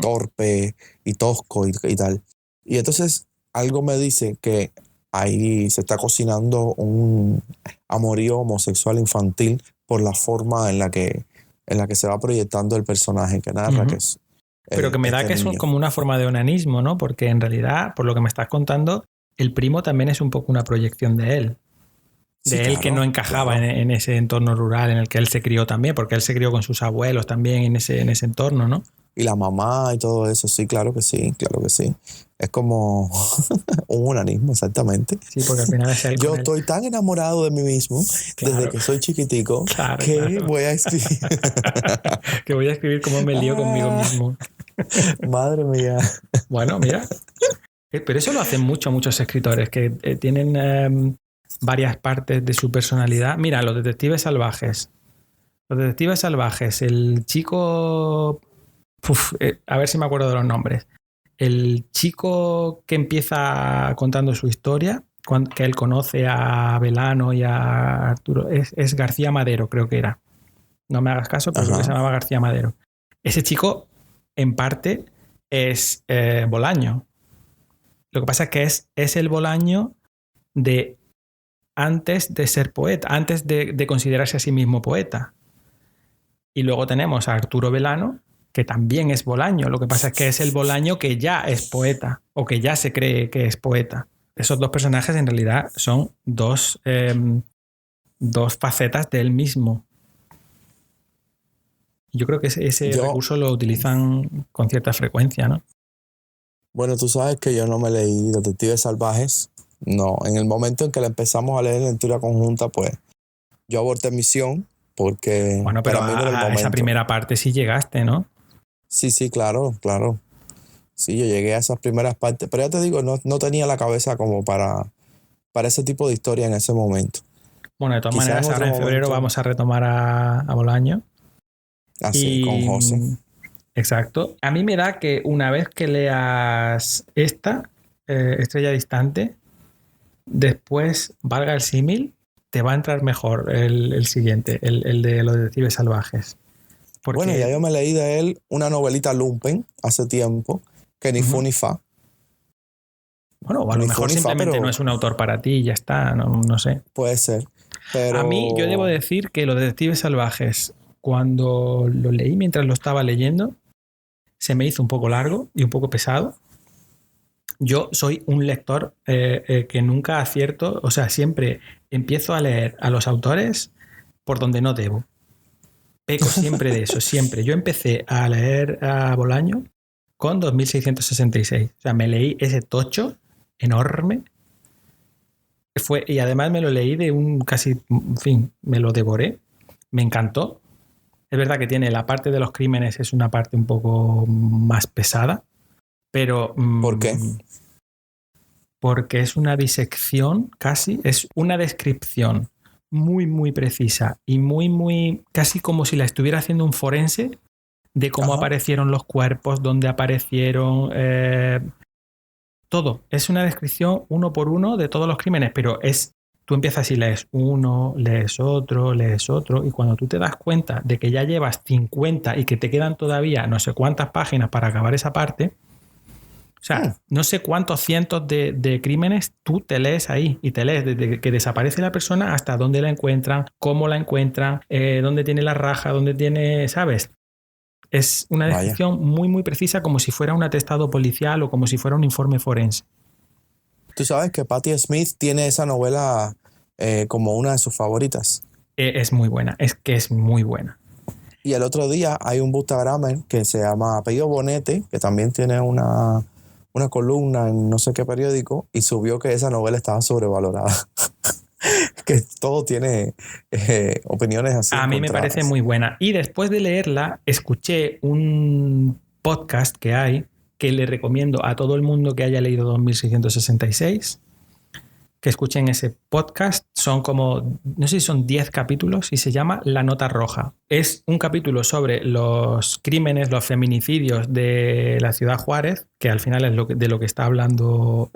torpe y tosco y tal. Y entonces algo me dice que ahí se está cocinando un amorío homosexual infantil por la forma en la que se va proyectando el personaje que narra, que es pero que me da que es como una forma de onanismo, ¿no? Porque en realidad, por lo que me estás contando, el primo también es un poco una proyección de él. De él, claro, que no encajaba en ese entorno rural en el que él se crió también, porque él se crió con sus abuelos también en ese entorno, ¿no? Y la mamá y todo eso, sí, claro que sí, claro que sí. Es como un unanismo, exactamente. Sí, porque al final es él. Yo estoy tan enamorado de mí mismo, claro, desde que soy chiquitico, que voy a escribir. Que voy a escribir cómo me lío conmigo mismo. Madre mía. Bueno, mira. Pero eso lo hacen muchos escritores que tienen varias partes de su personalidad. Mira, los detectives salvajes. Los detectives salvajes. El chico... a ver si me acuerdo de los nombres. El chico que empieza contando su historia, que él conoce a Belano y a Arturo, es García Madero, creo que era. No me hagas caso, pero creo que se llamaba García Madero. Ese chico, en parte, es Bolaño. Lo que pasa es que es el Bolaño de antes de ser poeta, antes de considerarse a sí mismo poeta. Y luego tenemos a Arturo Belano, que también es Bolaño. Lo que pasa es que es el Bolaño que ya es poeta o que ya se cree que es poeta. Esos dos personajes en realidad son dos facetas de él mismo. Yo creo que ese recurso lo utilizan con cierta frecuencia, ¿no? Bueno, tú sabes que yo no me leí Detectives Salvajes. No, en el momento en que la empezamos a leer en lectura conjunta, pues yo aborté misión porque... Bueno, pero para mí no era el momento. Esa primera parte sí llegaste, ¿no? Sí, claro. Sí, yo llegué a esas primeras partes, pero ya te digo, no tenía la cabeza como para ese tipo de historia en ese momento. Bueno, de todas maneras, ahora en febrero vamos a retomar a Bolaño. Así, con José. Exacto. A mí me da que una vez que leas esta, Estrella Distante, después, valga el símil, te va a entrar mejor el siguiente, el de los detectives salvajes. Porque... Bueno, ya yo me leí de él una novelita Lumpen hace tiempo, que ni fu ni fa. Bueno, o a lo mejor simplemente no es un autor para ti y ya está, no sé. Puede ser, pero... A mí, yo debo decir que los detectives salvajes, cuando lo leí mientras lo estaba leyendo, se me hizo un poco largo y un poco pesado. Yo soy un lector que nunca acierto, o sea, siempre empiezo a leer a los autores por donde no debo. Peco siempre de eso, siempre. Yo empecé a leer a Bolaño con 2666. O sea, me leí ese tocho enorme. Y además me lo leí de un casi, en fin, me lo devoré. Me encantó. Es verdad que tiene la parte de los crímenes, es una parte un poco más pesada, pero... ¿Por qué? Porque es una disección casi, es una descripción muy, muy precisa y muy, casi como si la estuviera haciendo un forense de cómo aparecieron los cuerpos, dónde aparecieron, todo. Es una descripción uno por uno de todos los crímenes, pero tú empiezas y lees uno, lees otro, y cuando tú te das cuenta de que ya llevas 50 y que te quedan todavía no sé cuántas páginas para acabar esa parte, o sea, no sé cuántos cientos de crímenes tú te lees ahí y te lees desde que desaparece la persona hasta dónde la encuentran, cómo la encuentran, dónde tiene la raja, dónde tiene, ¿sabes? Es una descripción muy, muy precisa, como si fuera un atestado policial o como si fuera un informe forense. Tú sabes que Patti Smith tiene esa novela como una de sus favoritas. Es muy buena, es que es muy buena. Y el otro día hay un Bustagramer que se llama Apellido Bonete, que también tiene una columna en no sé qué periódico, y subió que esa novela estaba sobrevalorada. Que todo tiene opiniones así A mí me encontradas. parece muy buena. Y después de leerla, escuché un podcast que hay que le recomiendo a todo el mundo que haya leído 2666, que escuchen ese podcast. Son como, no sé si son 10 capítulos y se llama La Nota Roja. Es un capítulo sobre los crímenes, los feminicidios de la ciudad Juárez, que al final es de lo que está hablando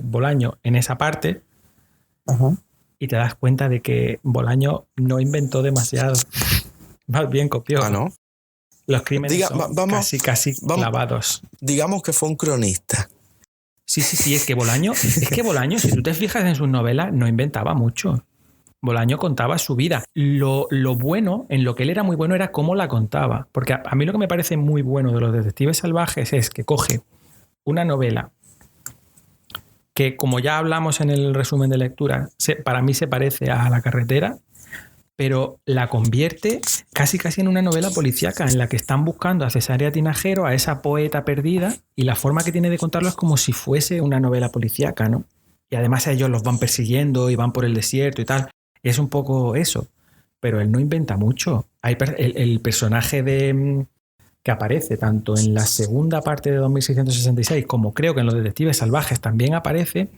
Bolaño en esa parte. Ajá. Y te das cuenta de que Bolaño no inventó demasiado. Más bien copió. Ah, ¿no? Los crímenes son casi clavados. Digamos que fue un cronista. Sí, es que Bolaño, si tú te fijas en sus novelas, no inventaba mucho. Bolaño contaba su vida. Lo bueno, en lo que él era muy bueno, era cómo la contaba. Porque a mí lo que me parece muy bueno de los detectives salvajes es que coge una novela que, como ya hablamos en el resumen de lectura, para mí se parece a La carretera, pero la convierte casi en una novela policíaca en la que están buscando a Cesárea Tinajero, a esa poeta perdida, y la forma que tiene de contarlo es como si fuese una novela policíaca, ¿no? Y además ellos los van persiguiendo y van por el desierto y tal. Y es un poco eso. Pero él no inventa mucho. El personaje que aparece tanto en la segunda parte de 2666 como creo que en Los detectives salvajes también aparece.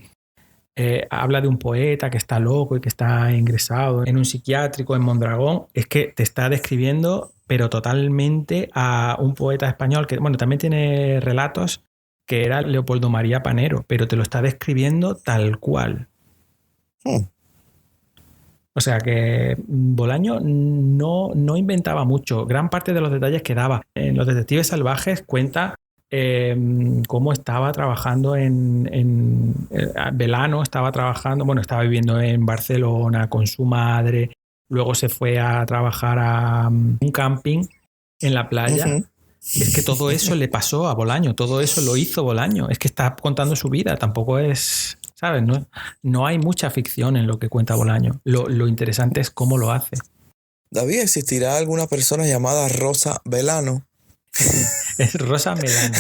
Habla de un poeta que está loco y que está ingresado en un psiquiátrico en Mondragón. Es que te está describiendo, pero totalmente, a un poeta español que, bueno, también tiene relatos, que era Leopoldo María Panero, pero te lo está describiendo tal cual. O sea que Bolaño no inventaba mucho. Gran parte de los detalles que daba en Los detectives salvajes cuenta cómo estaba trabajando en Velano, estaba viviendo en Barcelona con su madre, luego se fue a trabajar a un camping en la playa. Uh-huh. Es que todo eso le pasó a Bolaño, todo eso lo hizo Bolaño. Es que está contando su vida, tampoco es, ¿sabes? No hay mucha ficción en lo que cuenta Bolaño. Lo interesante es cómo lo hace. David, ¿existirá alguna persona llamada Rosa Velano? Es Rosa Melano.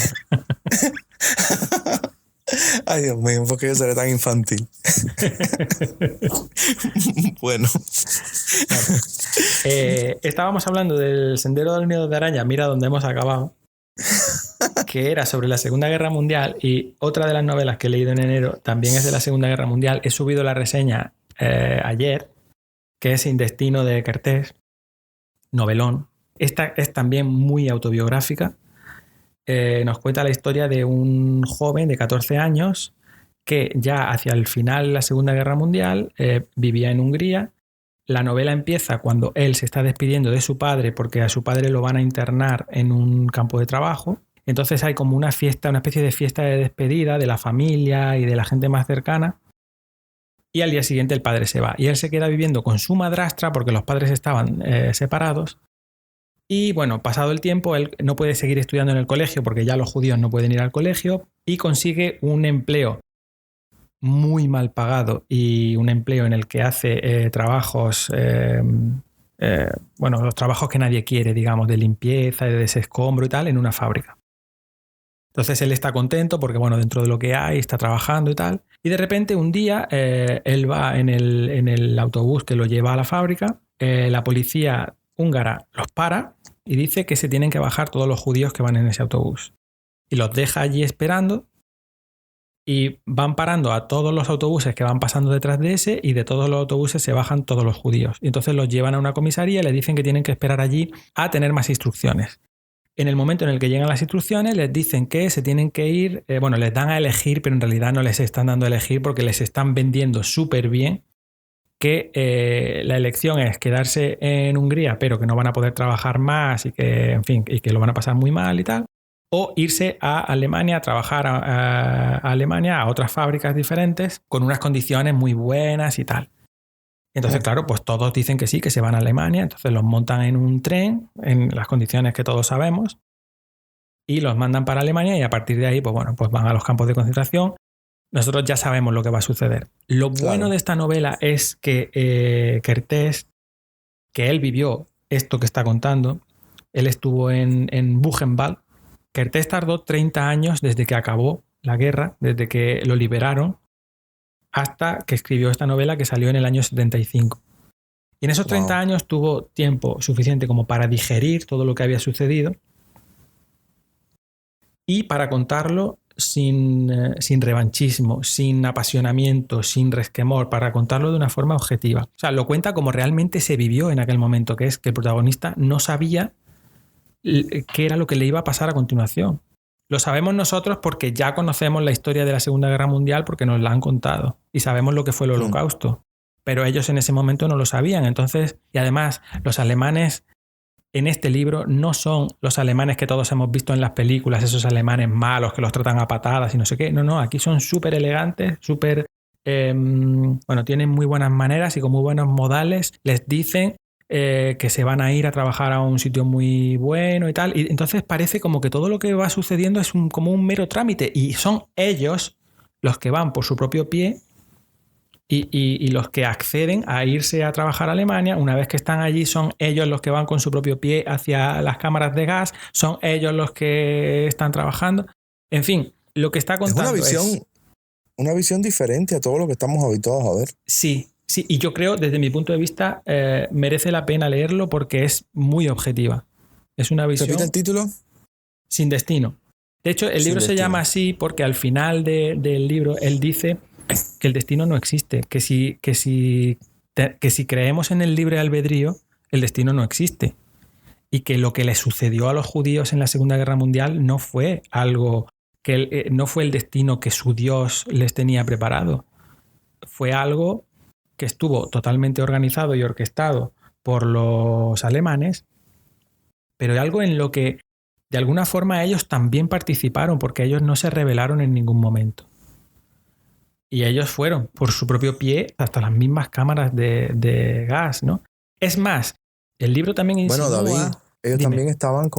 Ay, Dios mío, ¿por qué yo seré tan infantil? Bueno. Estábamos hablando del Sendero del Nido de Araña, mira dónde hemos acabado, que era sobre la Segunda Guerra Mundial, y otra de las novelas que he leído en enero también es de la Segunda Guerra Mundial. He subido la reseña ayer, que es Sin Destino de Kertész, novelón. Esta es también muy autobiográfica. Nos cuenta la historia de un joven de 14 años que ya hacia el final de la Segunda Guerra Mundial vivía en Hungría. La novela empieza cuando él se está despidiendo de su padre porque a su padre lo van a internar en un campo de trabajo. Entonces hay como una fiesta, una especie de fiesta de despedida de la familia y de la gente más cercana. Y al día siguiente el padre se va y él se queda viviendo con su madrastra porque los padres estaban separados. Y bueno, pasado el tiempo, él no puede seguir estudiando en el colegio porque ya los judíos no pueden ir al colegio, y consigue un empleo muy mal pagado y un empleo en el que hace trabajos, los trabajos que nadie quiere, digamos, de limpieza, de desescombro y tal, en una fábrica. Entonces él está contento porque, bueno, dentro de lo que hay, está trabajando y tal. Y de repente un día él va en el autobús que lo lleva a la fábrica, la policía húngara los para y dice que se tienen que bajar todos los judíos que van en ese autobús. Y los deja allí esperando y van parando a todos los autobuses que van pasando detrás de ese, y de todos los autobuses se bajan todos los judíos. Y entonces los llevan a una comisaría y les dicen que tienen que esperar allí a tener más instrucciones. En el momento en el que llegan las instrucciones les dicen que se tienen que ir, les dan a elegir, pero en realidad no les están dando a elegir porque les están vendiendo súper bien que la elección es quedarse en Hungría, pero que no van a poder trabajar más y que, en fin, y que lo van a pasar muy mal y tal, o irse a Alemania a trabajar a Alemania, a otras fábricas diferentes, con unas condiciones muy buenas y tal. Entonces, claro, pues todos dicen que sí, que se van a Alemania, entonces los montan en un tren, en las condiciones que todos sabemos, y los mandan para Alemania, y a partir de ahí, pues van a los campos de concentración. Nosotros ya sabemos lo que va a suceder. Lo bueno de esta novela es que Kertész, que él vivió esto que está contando, Él estuvo en Buchenwald. Kertész tardó 30 años desde que acabó la guerra, desde que lo liberaron, hasta que escribió esta novela que salió en el año 75. Y en esos 30 años tuvo tiempo suficiente como para digerir todo lo que había sucedido y para contarlo sin revanchismo, sin apasionamiento, sin resquemor, para contarlo de una forma objetiva. O sea, lo cuenta como realmente se vivió en aquel momento, que es que el protagonista no sabía qué era lo que le iba a pasar a continuación. Lo sabemos nosotros porque ya conocemos la historia de la Segunda Guerra Mundial porque nos la han contado y sabemos lo que fue el Holocausto. Pero ellos en ese momento no lo sabían. Entonces, y además, los alemanes en este libro no son los alemanes que todos hemos visto en las películas, esos alemanes malos que los tratan a patadas y no sé qué. No, aquí son súper elegantes, súper... tienen muy buenas maneras y con muy buenos modales. Les dicen que se van a ir a trabajar a un sitio muy bueno y tal. Y entonces parece como que todo lo que va sucediendo es como un mero trámite. Y son ellos los que van por su propio pie y los que acceden a irse a trabajar a Alemania. Una vez que están allí, son ellos los que van con su propio pie hacia las cámaras de gas. Son ellos los que están trabajando. En fin, lo que está contando es una visión diferente a todo lo que estamos habituados a ver. Sí, y yo creo, desde mi punto de vista, merece la pena leerlo porque es muy objetiva. Es una visión... ¿Repite el título? Sin destino. De hecho, el libro se llama así porque al final del libro él dice que el destino no existe, que si creemos en el libre albedrío, el destino no existe. Y que lo que le sucedió a los judíos en la Segunda Guerra Mundial no fue algo que no fue el destino que su Dios les tenía preparado. Fue algo que estuvo totalmente organizado y orquestado por los alemanes, pero algo en lo que de alguna forma ellos también participaron, porque ellos no se rebelaron en ningún momento. Y ellos fueron por su propio pie hasta las mismas cámaras de gas, ¿no? Es más, el libro también insinúa... Bueno, David, ellos también estaban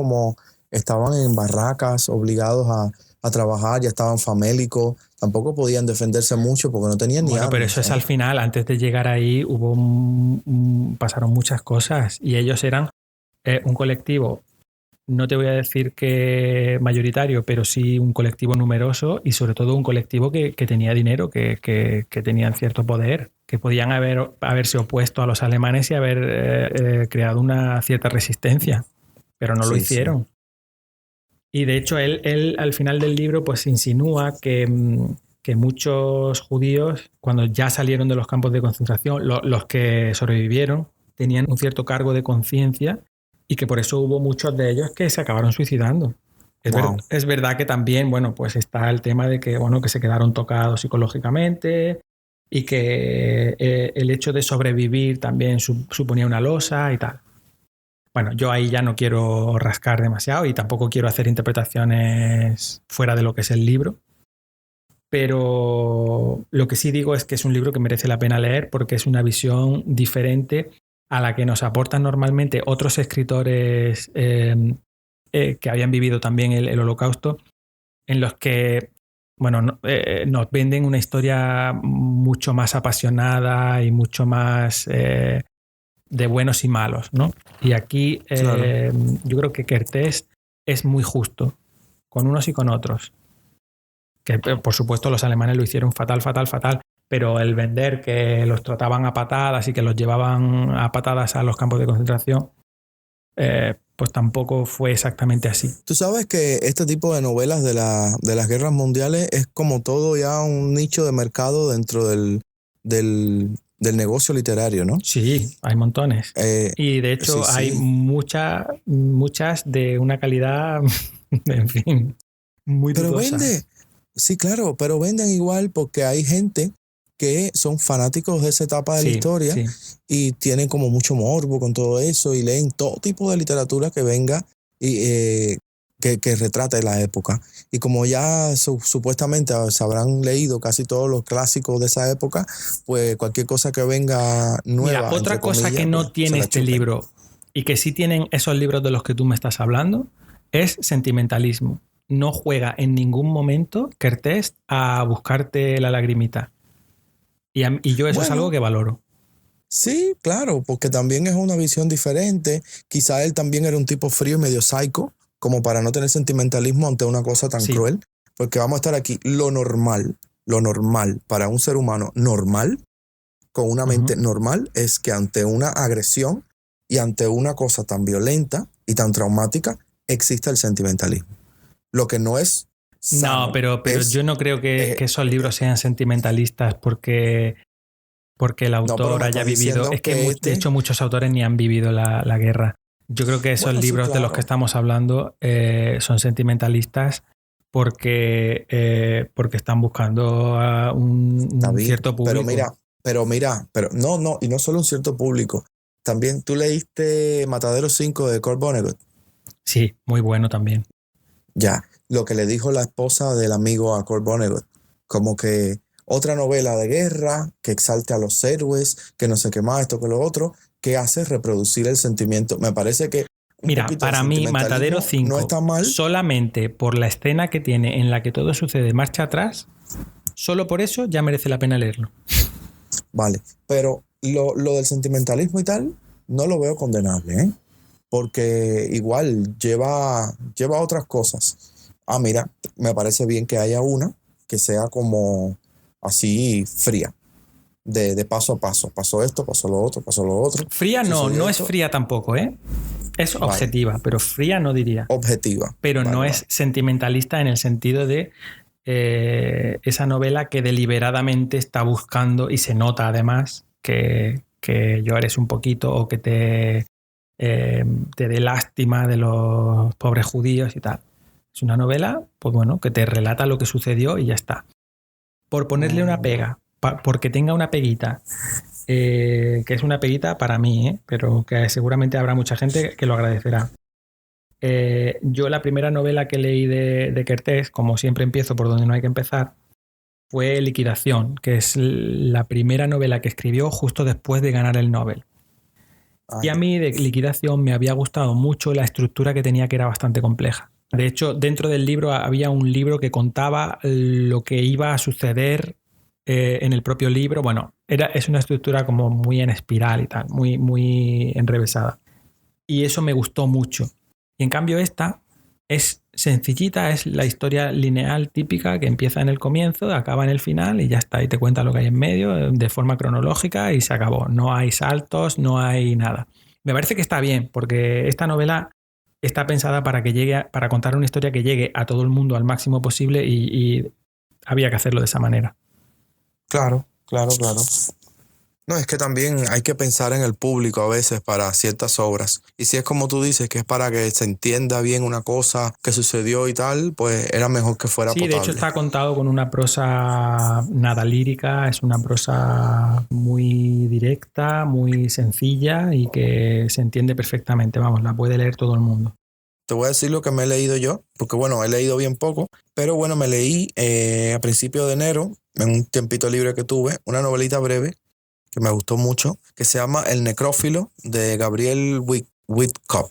en barracas, obligados a trabajar, ya estaban famélicos, tampoco podían defenderse mucho porque no tenían ni armas. Pero eso es al final. Antes de llegar ahí pasaron muchas cosas y ellos eran un colectivo, no te voy a decir que mayoritario, pero sí un colectivo numeroso y sobre todo un colectivo que tenía dinero, que tenían cierto poder, que podían haberse opuesto a los alemanes y haber creado una cierta resistencia, pero no lo hicieron. Sí. Y de hecho él al final del libro pues insinúa que muchos judíos, cuando ya salieron de los campos de concentración, los que sobrevivieron, tenían un cierto cargo de conciencia y que por eso hubo muchos de ellos que se acabaron suicidando. Es verdad que también, pues está el tema de que, que se quedaron tocados psicológicamente y que el hecho de sobrevivir también suponía una losa y tal. Bueno, yo ahí ya no quiero rascar demasiado y tampoco quiero hacer interpretaciones fuera de lo que es el libro. Pero lo que sí digo es que es un libro que merece la pena leer porque es una visión diferente a la que nos aportan normalmente otros escritores que habían vivido también el Holocausto, en los que nos venden una historia mucho más apasionada y mucho más de buenos y malos, ¿no? Y aquí claro. Yo creo que Kertész es muy justo con unos y con otros. Que por supuesto los alemanes lo hicieron fatal, pero el vender que los trataban a patadas y que los llevaban a patadas a los campos de concentración, pues tampoco fue exactamente así. Tú sabes que este tipo de novelas de las guerras mundiales es como todo ya un nicho de mercado dentro del negocio literario, ¿no? Sí, hay montones. Y de hecho hay muchas de una calidad, en fin, muy dudosa. Pero vende. Sí, claro, pero venden igual porque hay gente que son fanáticos de esa etapa de la historia y tienen como mucho morbo con todo eso y leen todo tipo de literatura que venga y que retrate la época. Y como ya supuestamente se habrán leído casi todos los clásicos de esa época, pues cualquier cosa que venga nueva. Mira, otra cosa que no tiene este libro y que sí tienen esos libros de los que tú me estás hablando es sentimentalismo. No juega en ningún momento Kertész a buscarte la lagrimita. Y yo eso es algo que valoro. Sí, claro, porque también es una visión diferente. Quizá él también era un tipo frío y medio psycho, como para no tener sentimentalismo ante una cosa tan Sí. cruel. Porque vamos a estar aquí, lo normal para un ser humano normal, con una mente normal, es que ante una agresión y ante una cosa tan violenta y tan traumática, exista el sentimentalismo. Lo que no es No, sano pero es... yo no creo que esos libros sean sentimentalistas porque el no, pero autor me haya estás vivido. diciendo Es que que de hecho este... muchos autores ni han vivido la guerra. Yo creo que esos Bueno, sí, libros de los que claro. estamos hablando son sentimentalistas porque están buscando a Está un bien, cierto público. pero no, y no solo un cierto público. También tú leíste Matadero 5 de Kurt Vonnegut. Sí, muy bueno también. Ya, lo que le dijo la esposa del amigo a Kurt Vonnegut, como que otra novela de guerra que exalte a los héroes, que no sé qué más, esto que lo otro, que hace reproducir el sentimiento. Me parece que un Mira, poquito de para mí Matadero sentimentalismo no 5, está mal. solamente por la escena que tiene en la que todo sucede marcha atrás, solo por eso ya merece la pena leerlo. Vale, pero lo del sentimentalismo y tal, no lo veo condenable, ¿eh? Porque igual lleva otras cosas. Ah, mira, me parece bien que haya una que sea como así fría, de paso a paso. Pasó esto, pasó lo otro, pasó lo otro. Fría Sucedió no es esto. fría tampoco, ¿eh? Es Vale, objetiva, pero fría no diría. objetiva. Pero no Vale, es vale. sentimentalista en el sentido de esa novela que deliberadamente está buscando, y se nota además que llores un poquito o que te dé lástima de los pobres judíos y tal. Es una novela, pues bueno, que te relata lo que sucedió y ya está. Por ponerle una pega, porque tenga una peguita, que es una peguita para mí, pero que seguramente habrá mucha gente que lo agradecerá. Yo la primera novela que leí de Kertész, como siempre empiezo por donde no hay que empezar, fue Liquidación, que es la primera novela que escribió justo después de ganar el Nobel. Y a mí de Liquidación me había gustado mucho la estructura que tenía, que era bastante compleja. De hecho, dentro del libro había un libro que contaba lo que iba a suceder en el propio libro. Bueno, es una estructura como muy en espiral y tal, muy, muy enrevesada. Y eso me gustó mucho. Y en cambio esta es sencillita, es la historia lineal típica que empieza en el comienzo, acaba en el final y ya está. Y te cuenta lo que hay en medio de forma cronológica y se acabó. No hay saltos, no hay nada. Me parece que está bien, porque esta novela está pensada para que para contar una historia que llegue a todo el mundo al máximo posible y había que hacerlo de esa manera. Claro, claro, claro. No, es que también hay que pensar en el público a veces para ciertas obras. Y si es como tú dices, que es para que se entienda bien una cosa que sucedió y tal, pues era mejor que fuera Sí, de hecho potable. está contado con una prosa nada lírica, es una prosa muy directa, muy sencilla y que se entiende perfectamente. Vamos, la puede leer todo el mundo. Te voy a decir lo que me he leído yo, porque bueno, he leído bien poco, pero bueno, me leí a principios de enero, en un tiempito libre que tuve, una novelita breve que me gustó mucho, que se llama El Necrófilo, de Gabriel Whitcomb.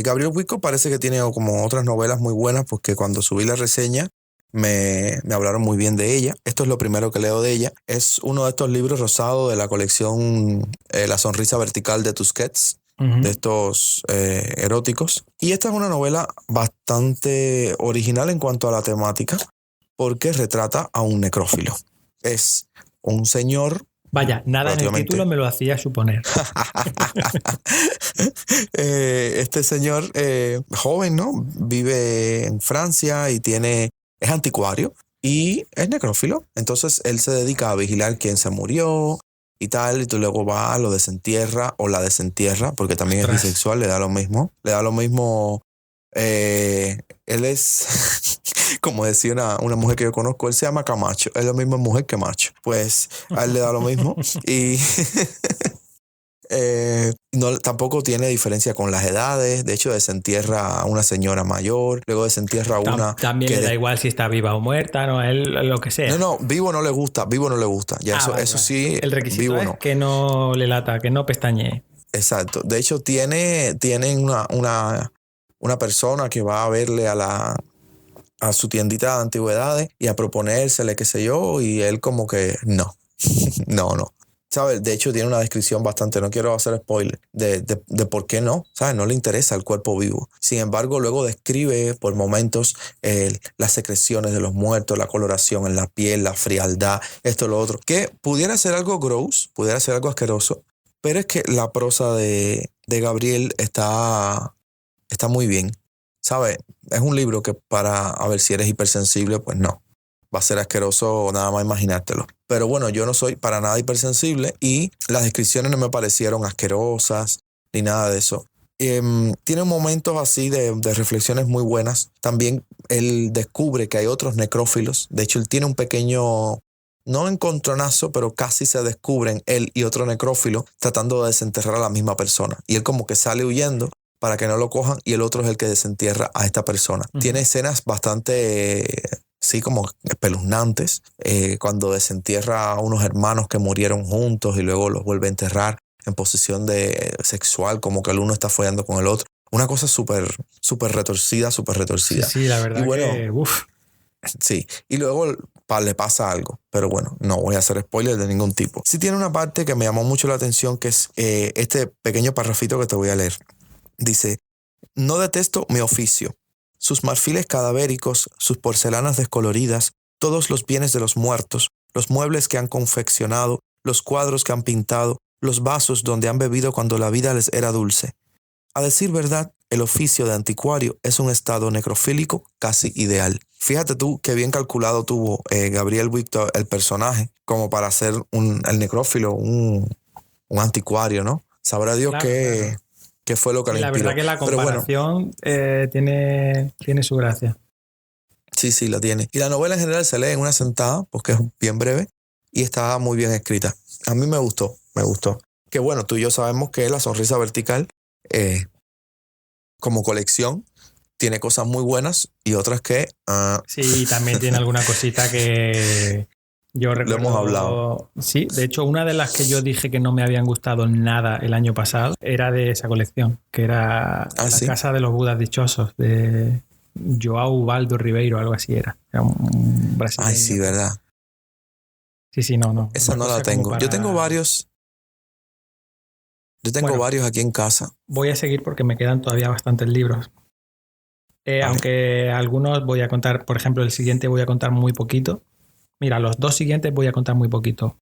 Gabriel Whitcomb parece que tiene como otras novelas muy buenas, porque cuando subí la reseña me hablaron muy bien de ella. Esto es lo primero que leo de ella. Es uno de estos libros rosados de la colección La sonrisa vertical de Tusquets, de estos eróticos. Y esta es una novela bastante original en cuanto a la temática, porque retrata a un necrófilo. Es un señor... Vaya, nada en el título me lo hacía suponer. Este señor joven, ¿no? Vive en Francia y es anticuario y es necrófilo. Entonces él se dedica a vigilar quién se murió y tal, y tú luego va, lo desentierra o la desentierra, porque también es bisexual, le da lo mismo. Él es, como decía una mujer que yo conozco, él se llama Camacho, es la misma mujer que macho. Pues a él le da lo mismo y tampoco tiene diferencia con las edades. De hecho, desentierra a una señora mayor, luego desentierra a una... También le da igual si está viva o muerta, ¿no? Él lo que sea. No, vivo no le gusta. Ya vale. Sí, el requisito vivo es no. que no le lata, que no pestañee. Exacto. De hecho, tienen una persona que va a verle a su tiendita de antigüedades y a proponérsele, qué sé yo, y él como que no, no. ¿sabes? De hecho, tiene una descripción bastante, no quiero hacer spoiler, de por qué no, ¿sabes? No le interesa el cuerpo vivo. Sin embargo, luego describe por momentos las secreciones de los muertos, la coloración en la piel, la frialdad, esto, lo otro, que pudiera ser algo gross, pudiera ser algo asqueroso, pero es que la prosa de Gabriel está muy bien, ¿sabes? Es un libro que para, a ver si eres hipersensible, pues no. Va a ser asqueroso nada más imaginártelo. Pero bueno, yo no soy para nada hipersensible y las descripciones no me parecieron asquerosas ni nada de eso. Tiene momentos así de reflexiones muy buenas. También él descubre que hay otros necrófilos. De hecho, él tiene un pequeño, no encontronazo, pero casi se descubren él y otro necrófilo tratando de desenterrar a la misma persona. Y él como que sale huyendo para que no lo cojan y el otro es el que desentierra a esta persona. Uh-huh. Tiene escenas bastante... sí, como espeluznantes, cuando desentierra a unos hermanos que murieron juntos y luego los vuelve a enterrar en posición de sexual, como que el uno está follando con el otro. Una cosa súper retorcida, súper retorcida. Sí, la verdad, y bueno, que... Uf. Sí, y luego le pasa algo, pero bueno, no voy a hacer spoiler de ningún tipo. Sí tiene una parte que me llamó mucho la atención, que es este pequeño parrafito que te voy a leer. Dice, no detesto mi oficio. Sus marfiles cadavéricos, sus porcelanas descoloridas, todos los bienes de los muertos, los muebles que han confeccionado, los cuadros que han pintado, los vasos donde han bebido cuando la vida les era dulce. A decir verdad, el oficio de anticuario es un estado necrofílico casi ideal. Fíjate tú qué bien calculado tuvo Gabriel Victor, el personaje, como para ser el necrófilo, un anticuario, ¿no? Sabrá Dios claro, claro. ¿Qué fue lo que le inspiró? La verdad que la comparación tiene su gracia. Sí, la tiene. Y la novela en general se lee en una sentada, porque es bien breve, y está muy bien escrita. A mí me gustó. Que bueno, tú y yo sabemos que La Sonrisa Vertical, como colección, tiene cosas muy buenas y otras que... Sí, también tiene alguna cosita que... Yo recuerdo, lo hemos hablado. Sí, de hecho, una de las que yo dije que no me habían gustado nada el año pasado era de esa colección, que era La Casa de los Budas Dichosos, de João Baldo Ribeiro, algo así era. Era un brasileño. Ay, sí, ¿verdad? Sí, no. Esa no la tengo. Yo tengo varios. Varios aquí en casa. Voy a seguir porque me quedan todavía bastantes libros. Vale. Aunque algunos voy a contar, por ejemplo, el siguiente voy a contar muy poquito. Mira, los dos siguientes voy a contar muy poquito.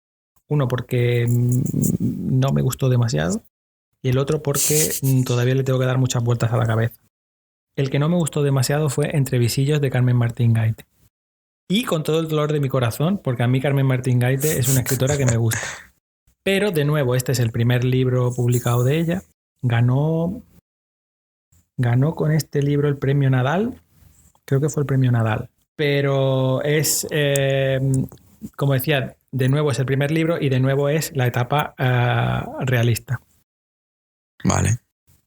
Uno porque no me gustó demasiado y el otro porque todavía le tengo que dar muchas vueltas a la cabeza. El que no me gustó demasiado fue Entre visillos de Carmen Martín Gaite. Y con todo el dolor de mi corazón, porque a mí Carmen Martín Gaite es una escritora que me gusta. Pero de nuevo, este es el primer libro publicado de ella. Ganó con este libro el premio Nadal. Creo que fue el premio Nadal. Pero es, como decía, de nuevo es el primer libro y de nuevo es la etapa realista. Vale.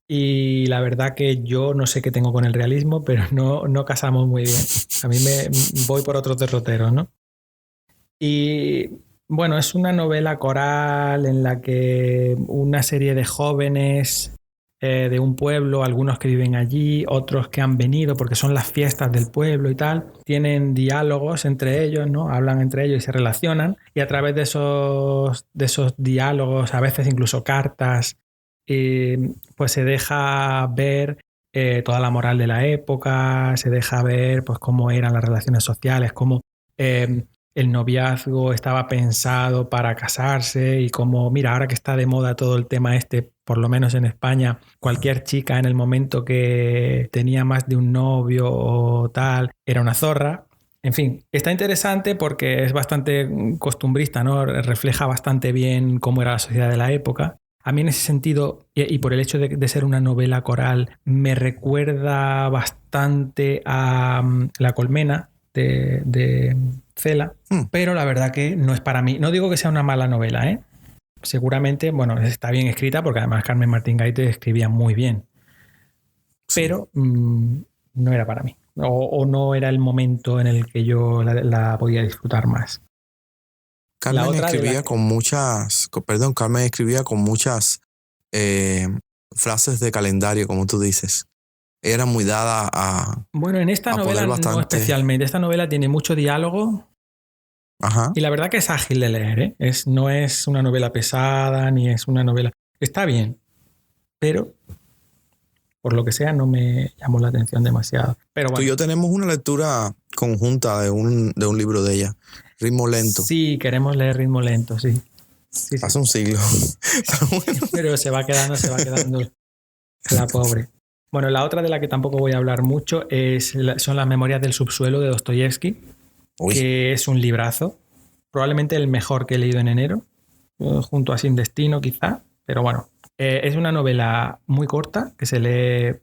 Y la verdad que yo no sé qué tengo con el realismo, pero no casamos muy bien. A mí me voy por otros derroteros, ¿no? Y bueno, es una novela coral en la que una serie de jóvenes de un pueblo, algunos que viven allí, otros que han venido porque son las fiestas del pueblo y tal, tienen diálogos entre ellos, ¿no? Hablan entre ellos y se relacionan, y a través de esos diálogos, a veces incluso cartas, pues se deja ver toda la moral de la época, se deja ver pues cómo eran las relaciones sociales, cómo el noviazgo estaba pensado para casarse y como, mira, ahora que está de moda todo el tema este, por lo menos en España, cualquier chica en el momento que tenía más de un novio o tal, era una zorra. En fin, está interesante porque es bastante costumbrista, ¿no? Refleja bastante bien cómo era la sociedad de la época. A mí en ese sentido, y por el hecho de ser una novela coral, me recuerda bastante a La colmena de Cela, pero la verdad que no es para mí. No digo que sea una mala novela, ¿eh? Seguramente, bueno, está bien escrita porque además Carmen Martín Gaite escribía muy bien, pero no era para mí. O no era el momento en el que yo la podía disfrutar más. Carmen escribía con muchas frases de calendario, como tú dices. Era muy dada a... Bueno, en esta novela no especialmente. Esta novela tiene mucho diálogo Ajá. Y la verdad que es ágil de leer, ¿eh? No es una novela pesada, ni es una novela... Está bien, pero por lo que sea no me llamó la atención demasiado. Pero Tú bueno, y yo tenemos una lectura conjunta de un libro de ella, Ritmo Lento. sí, queremos leer Ritmo Lento, sí. Sí, sí. Hace un siglo. Pero bueno. Pero se va quedando la pobre. Bueno, la otra de la que tampoco voy a hablar mucho son las Memorias del subsuelo de Dostoyevsky, Uy. que es un librazo, probablemente el mejor que he leído en enero, junto a Sin Destino quizá, pero bueno, es una novela muy corta que se lee,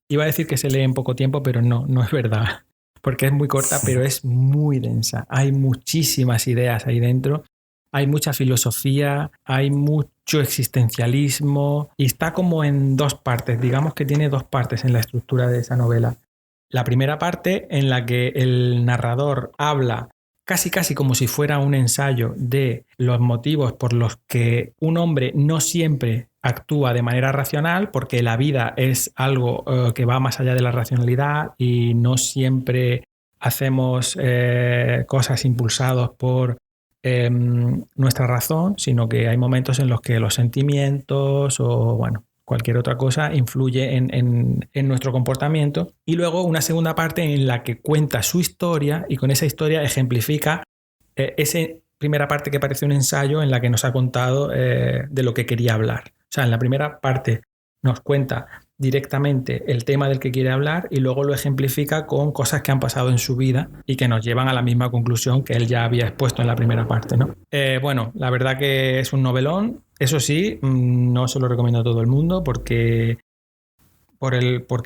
iba a decir que se lee en poco tiempo, pero no es verdad, porque es muy corta, pero es muy densa, hay muchísimas ideas ahí dentro. Hay mucha filosofía, hay mucho existencialismo y está como en dos partes. Digamos que tiene dos partes en la estructura de esa novela. La primera parte en la que el narrador habla casi como si fuera un ensayo de los motivos por los que un hombre no siempre actúa de manera racional, porque la vida es algo que va más allá de la racionalidad y no siempre hacemos cosas impulsados por nuestra razón, sino que hay momentos en los que los sentimientos o bueno, cualquier otra cosa influye en nuestro comportamiento. Y luego una segunda parte en la que cuenta su historia y con esa historia ejemplifica esa primera parte que parece un ensayo en la que nos ha contado de lo que quería hablar. O sea, en la primera parte nos cuenta directamente el tema del que quiere hablar y luego lo ejemplifica con cosas que han pasado en su vida y que nos llevan a la misma conclusión que él ya había expuesto en la primera parte, ¿no? Bueno, la verdad que es un novelón. Eso sí, no se lo recomiendo a todo el mundo porque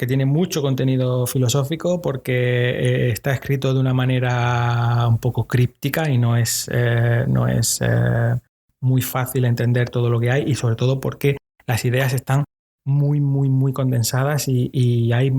tiene mucho contenido filosófico, porque está escrito de una manera un poco críptica y no es muy fácil entender todo lo que hay, y sobre todo porque las ideas están muy condensadas y hay,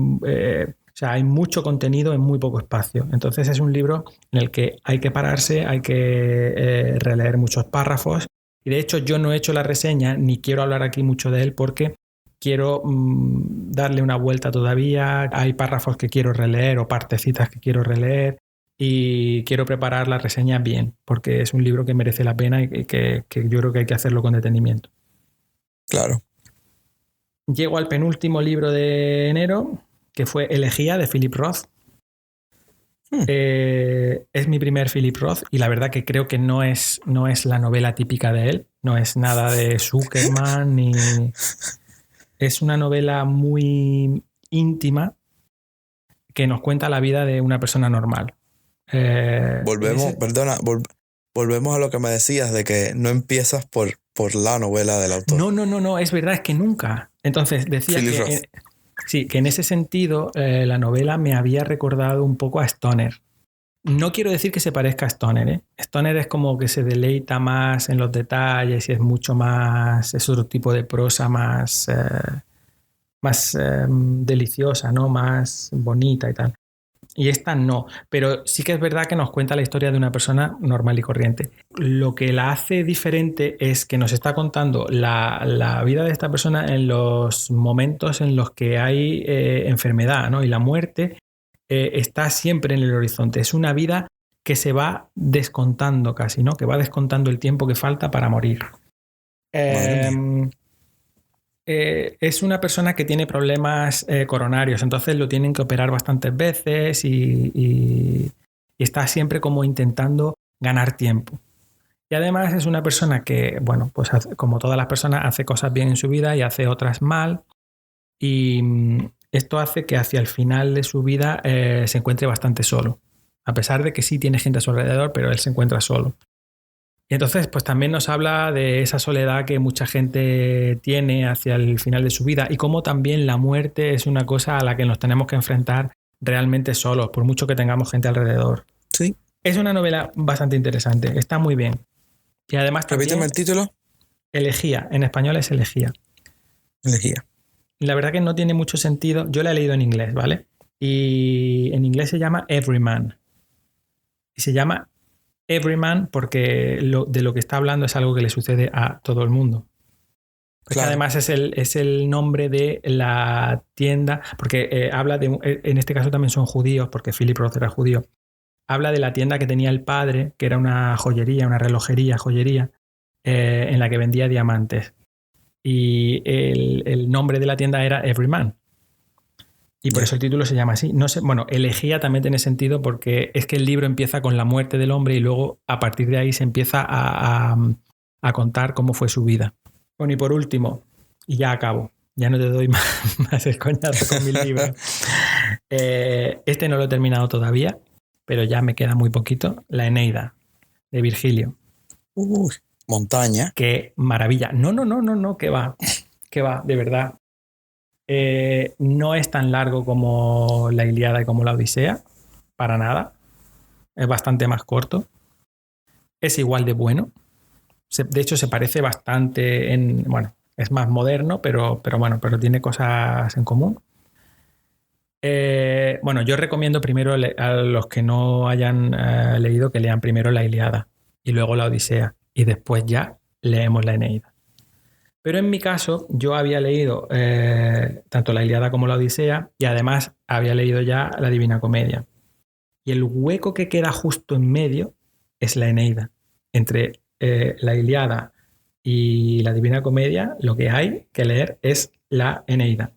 hay mucho contenido en muy poco espacio. Entonces es un libro en el que hay que pararse, hay que releer muchos párrafos. Y de hecho yo no he hecho la reseña ni quiero hablar aquí mucho de él porque quiero darle una vuelta todavía. Hay párrafos que quiero releer o partecitas que quiero releer y quiero preparar la reseña bien porque es un libro que merece la pena y que yo creo que hay que hacerlo con detenimiento. Claro. Llego al penúltimo libro de enero, que fue Elegía, de Philip Roth. Es mi primer Philip Roth y la verdad que creo que no es la novela típica de él, no es nada de Zuckerman ni... Es una novela muy íntima que nos cuenta la vida de una persona normal. Volvemos a lo que me decías de que no empiezas por la novela del autor. No, es verdad, es que nunca. Entonces decía que en ese sentido la novela me había recordado un poco a Stoner. No quiero decir que se parezca a Stoner, ¿eh? Stoner es como que se deleita más en los detalles y es mucho más, es otro tipo de prosa más deliciosa, ¿no? Más bonita y tal. Y esta no, pero sí que es verdad que nos cuenta la historia de una persona normal y corriente. Lo que la hace diferente es que nos está contando la vida de esta persona en los momentos en los que hay enfermedad, ¿no? Y la muerte está siempre en el horizonte. Es una vida que se va descontando casi, ¿no? Que va descontando el tiempo que falta para morir. Es una persona que tiene problemas coronarios, entonces lo tienen que operar bastantes veces y está siempre como intentando ganar tiempo. Y además es una persona que, bueno, pues como todas las personas, hace cosas bien en su vida y hace otras mal. Y esto hace que hacia el final de su vida se encuentre bastante solo. A pesar de que sí tiene gente a su alrededor, pero él se encuentra solo. Y entonces, pues también nos habla de esa soledad que mucha gente tiene hacia el final de su vida y cómo también la muerte es una cosa a la que nos tenemos que enfrentar realmente solos, por mucho que tengamos gente alrededor. Sí. Es una novela bastante interesante, está muy bien. Y además también... Repíteme el título. Elegía, en español es Elegía. Elegía. Y la verdad que no tiene mucho sentido. Yo la he leído en inglés, ¿vale? Y en inglés se llama Everyman. Y se llama Everyman porque de lo que está hablando es algo que le sucede a todo el mundo. Claro. Además es el nombre de la tienda, porque habla de, en este caso también son judíos, porque Philip Roth era judío. habla de la tienda que tenía el padre, que era una joyería, una relojería, joyería, en la que vendía diamantes. Y el nombre de la tienda era Everyman. Y por eso el título se llama así. No sé, bueno, elegía también tiene sentido porque es que el libro empieza con la muerte del hombre y luego a partir de ahí se empieza a contar cómo fue su vida. Bueno, y por último, y ya acabo, ya no te doy más el coñazo con mi libro. Este no lo he terminado todavía, pero ya me queda muy poquito. La Eneida, de Virgilio. Montaña. Qué maravilla. No, que va, de verdad. No es tan largo como la Ilíada y como la Odisea, para nada. Es bastante más corto. Es igual de bueno. De hecho, se parece bastante bueno, es más moderno, pero tiene cosas en común. Bueno, yo recomiendo primero a los que no hayan leído que lean primero la Ilíada y luego la Odisea y después ya leemos la Eneida. Pero en mi caso, yo había leído tanto la Ilíada como la Odisea y además había leído ya la Divina Comedia. Y el hueco que queda justo en medio es la Eneida. Entre la Ilíada y la Divina Comedia, lo que hay que leer es la Eneida.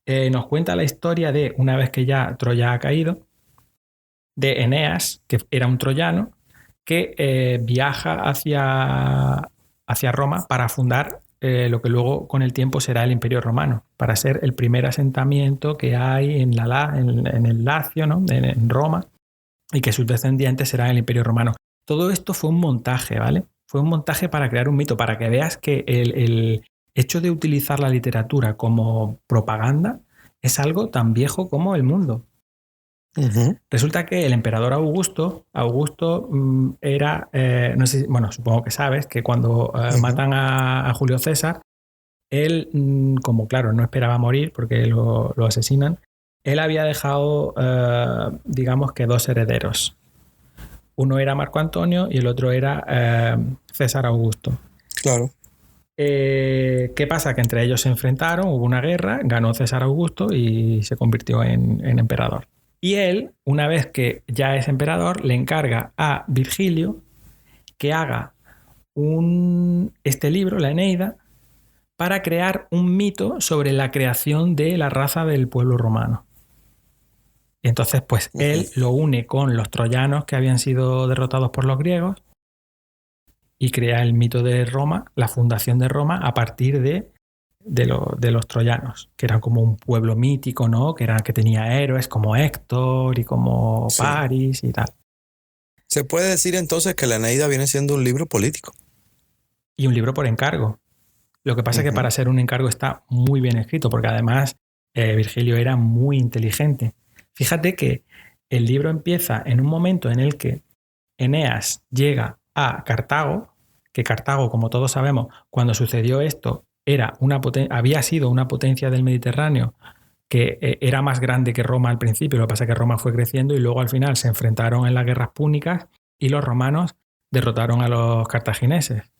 Nos cuenta la historia de, una vez que ya Troya ha caído, de Eneas, que era un troyano, que viaja hacia Roma para fundar lo que luego con el tiempo será el Imperio Romano, para ser el primer asentamiento que hay en el Lacio, ¿no? en Roma, y que sus descendientes serán el Imperio Romano. Todo esto fue un montaje, ¿vale? Fue un montaje para crear un mito, para que veas que el hecho de utilizar la literatura como propaganda es algo tan viejo como el mundo. Uh-huh. Resulta que el emperador Augusto era, no sé, bueno, supongo que sabes que cuando matan a Julio César, él, como claro, no esperaba morir porque lo asesinan, él había dejado, digamos que 2 herederos. Uno era Marco Antonio y el otro era César Augusto. Claro. ¿Qué pasa? Que entre ellos se enfrentaron, hubo una guerra, ganó César Augusto y se convirtió en emperador. Y él, una vez que ya es emperador, le encarga a Virgilio que haga este libro, la Eneida, para crear un mito sobre la creación de la raza del pueblo romano. Entonces, pues él lo une con los troyanos que habían sido derrotados por los griegos y crea el mito de Roma, la fundación de Roma, a partir de los troyanos, que eran como un pueblo mítico, ¿no? Que tenía héroes como Héctor y como Paris y tal. Se puede decir entonces que la Eneida viene siendo un libro político. Y un libro por encargo. Lo que pasa es que para ser un encargo está muy bien escrito, porque además Virgilio era muy inteligente. Fíjate que el libro empieza en un momento en el que Eneas llega a Cartago, que Cartago, como todos sabemos, cuando sucedió esto, había sido una potencia del Mediterráneo que era más grande que Roma al principio. Lo que pasa es que Roma fue creciendo y luego al final se enfrentaron en las guerras púnicas y los romanos derrotaron a los cartagineses.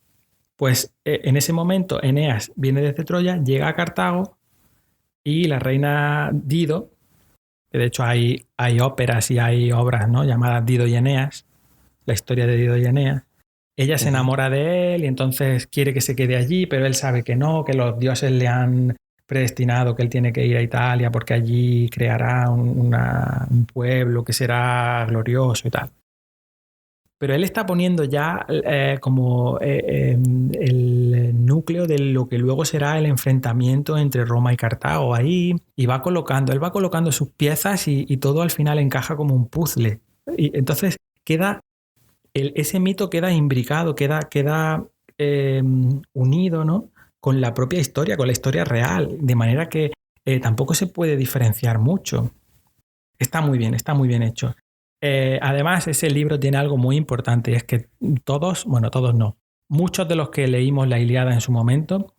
Pues en ese momento Eneas viene desde Troya, llega a Cartago y la reina Dido, que de hecho hay óperas y hay obras, ¿no?, llamadas Dido y Eneas, la historia de Dido y Eneas. Ella se enamora de él y entonces quiere que se quede allí, pero él sabe que no, que los dioses le han predestinado que él tiene que ir a Italia porque allí creará un pueblo que será glorioso y tal. Pero él está poniendo ya como el núcleo de lo que luego será el enfrentamiento entre Roma y Cartago ahí, y él va colocando sus piezas y todo al final encaja como un puzzle. Y entonces ese mito queda imbricado, queda unido, ¿no?, con la propia historia, con la historia real, de manera que tampoco se puede diferenciar mucho. Está muy bien hecho. Además, ese libro tiene algo muy importante, y es que todos no, muchos de los que leímos la Ilíada en su momento,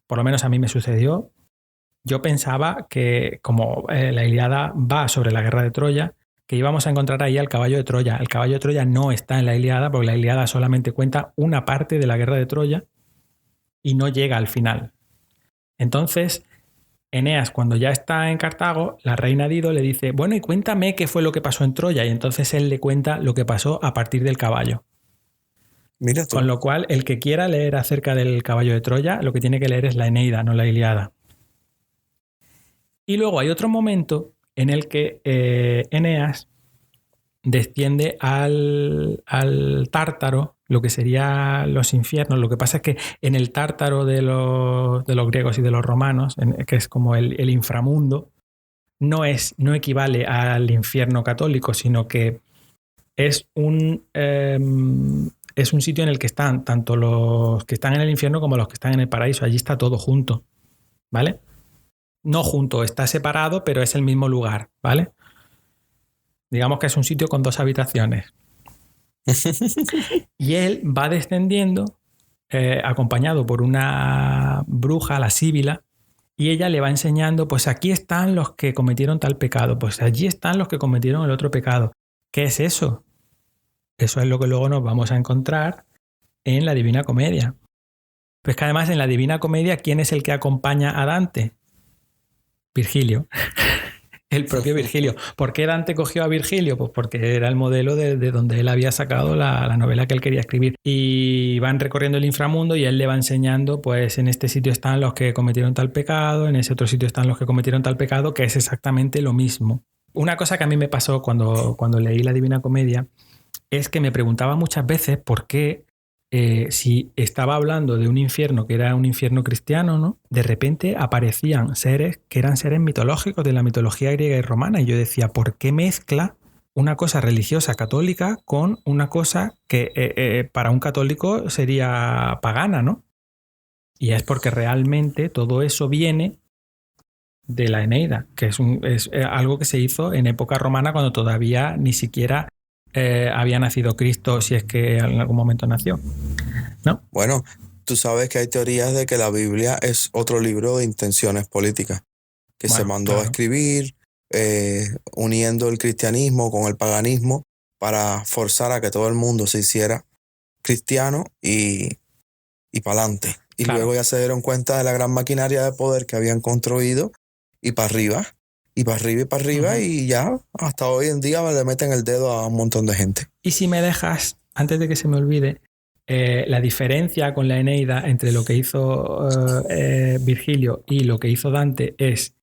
por lo menos a mí me sucedió, yo pensaba que como la Ilíada va sobre la guerra de Troya, que íbamos a encontrar ahí al caballo de Troya. El caballo de Troya no está en la Ilíada, porque la Ilíada solamente cuenta una parte de la guerra de Troya y no llega al final. Entonces, Eneas, cuando ya está en Cartago, la reina Dido le dice, bueno, y cuéntame qué fue lo que pasó en Troya. Y entonces él le cuenta lo que pasó a partir del caballo. Mira tú. Con lo cual, el que quiera leer acerca del caballo de Troya, lo que tiene que leer es la Eneida, no la Ilíada. Y luego hay otro momento en el que Eneas desciende al Tártaro, lo que sería los infiernos. Lo que pasa es que en el Tártaro de los griegos y de los romanos, que es como el inframundo, no equivale al infierno católico, sino que es un sitio en el que están tanto los que están en el infierno como los que están en el paraíso. Allí está todo junto, ¿vale? No junto, está separado, pero es el mismo lugar, ¿vale? Digamos que es un sitio con 2 habitaciones. Y él va descendiendo acompañado por una bruja, la Síbila, y ella le va enseñando, pues aquí están los que cometieron tal pecado, pues allí están los que cometieron el otro pecado. ¿Qué es eso? Eso es lo que luego nos vamos a encontrar en la Divina Comedia. Pues que además en la Divina Comedia, ¿quién es el que acompaña a Dante? Virgilio. El propio Virgilio. ¿Por qué Dante cogió a Virgilio? Pues porque era el modelo de donde él había sacado la novela que él quería escribir. Y van recorriendo el inframundo y él le va enseñando, pues en este sitio están los que cometieron tal pecado, en ese otro sitio están los que cometieron tal pecado, que es exactamente lo mismo. Una cosa que a mí me pasó cuando leí la Divina Comedia es que me preguntaba muchas veces por qué si estaba hablando de un infierno que era un infierno cristiano, ¿no? De repente aparecían seres que eran seres mitológicos de la mitología griega y romana. Y yo decía, ¿por qué mezcla una cosa religiosa católica con una cosa que para un católico sería pagana, ¿no? Y es porque realmente todo eso viene de la Eneida, que es algo que se hizo en época romana cuando todavía ni siquiera había nacido Cristo, si es que en algún momento nació, ¿no? Bueno, tú sabes que hay teorías de que la Biblia es otro libro de intenciones políticas que se mandó a escribir uniendo el cristianismo con el paganismo para forzar a que todo el mundo se hiciera cristiano y para adelante. Y luego ya se dieron cuenta de la gran maquinaria de poder que habían construido y para arriba. Y para arriba y para arriba, y ya hasta hoy en día le meten el dedo a un montón de gente. Y si me dejas, antes de que se me olvide, la diferencia con la Eneida entre lo que hizo Virgilio y lo que hizo Dante es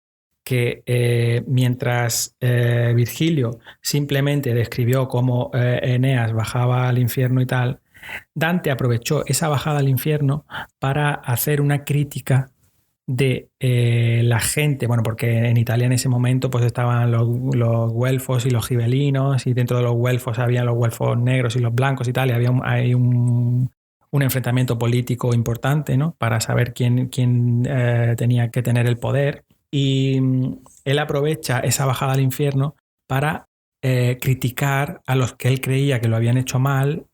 que mientras Virgilio simplemente describió cómo Eneas bajaba al infierno y tal, Dante aprovechó esa bajada al infierno para hacer una crítica de la gente, bueno, porque en Italia en ese momento pues estaban los güelfos y los gibelinos, y dentro de los güelfos había los güelfos negros y los blancos y tal, y había un enfrentamiento político importante, ¿no? Para saber quién tenía que tener el poder, y él aprovecha esa bajada al infierno para criticar a los que él creía que lo habían hecho mal,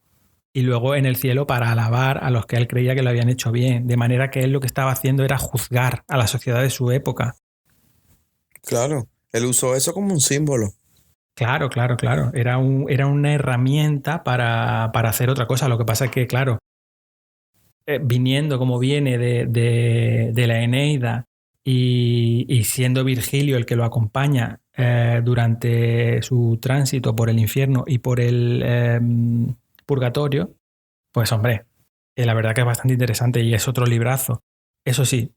y luego en el cielo para alabar a los que él creía que lo habían hecho bien. De manera que él lo que estaba haciendo era juzgar a la sociedad de su época. Claro, él usó eso como un símbolo. Claro. Era una herramienta para hacer otra cosa. Lo que pasa es que, claro, viniendo como viene de la Eneida y siendo Virgilio el que lo acompaña durante su tránsito por el infierno y por el purgatorio, pues hombre, la verdad que es bastante interesante y es otro librazo. Eso sí,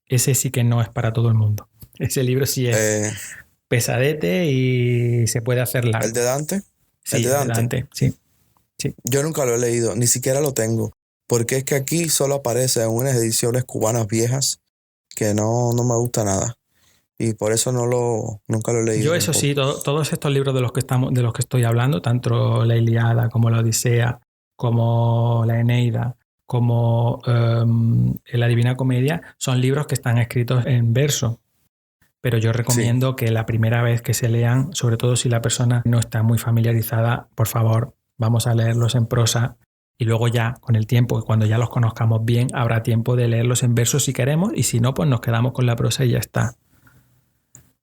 ese sí que no es para todo el mundo. Ese libro sí es pesadete y se puede hacer largo. ¿El de Dante? Sí, el de Dante. Sí. Yo nunca lo he leído, ni siquiera lo tengo, porque es que aquí solo aparece en unas ediciones cubanas viejas que no me gusta nada. Y por eso nunca lo he leído. Yo eso sí, todos estos libros de los que estoy hablando, tanto la Ilíada como la Odisea, como la Eneida, como la Divina Comedia, son libros que están escritos en verso. Pero yo recomiendo que la primera vez que se lean, sobre todo si la persona no está muy familiarizada, por favor, vamos a leerlos en prosa. Y luego ya, con el tiempo, cuando ya los conozcamos bien, habrá tiempo de leerlos en verso si queremos, y si no, pues nos quedamos con la prosa y ya está.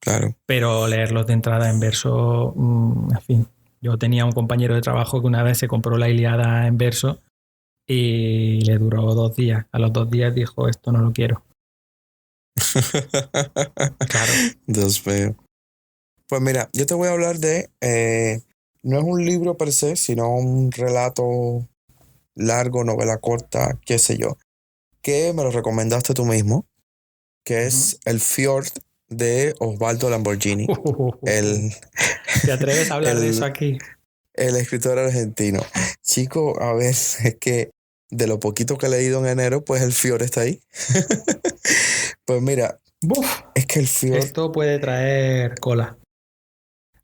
Claro. Pero leerlos de entrada en verso, en fin. Yo tenía un compañero de trabajo que una vez se compró la Ilíada en verso y le duró 2 días. A los 2 días dijo, esto no lo quiero. Claro. Dios mío. Pues mira, yo te voy a hablar de, no es un libro per se, sino un relato largo, novela corta, qué sé yo, que me lo recomendaste tú mismo, que es El Fjord de Osvaldo Lamborghini, el, ¿Te atreves a hablar de eso el, aquí? el escritor argentino. Chico, a ver, es que de lo poquito que he leído en enero, pues El Fjord está ahí. Pues mira, Buf, es que El Fjord, esto puede traer cola.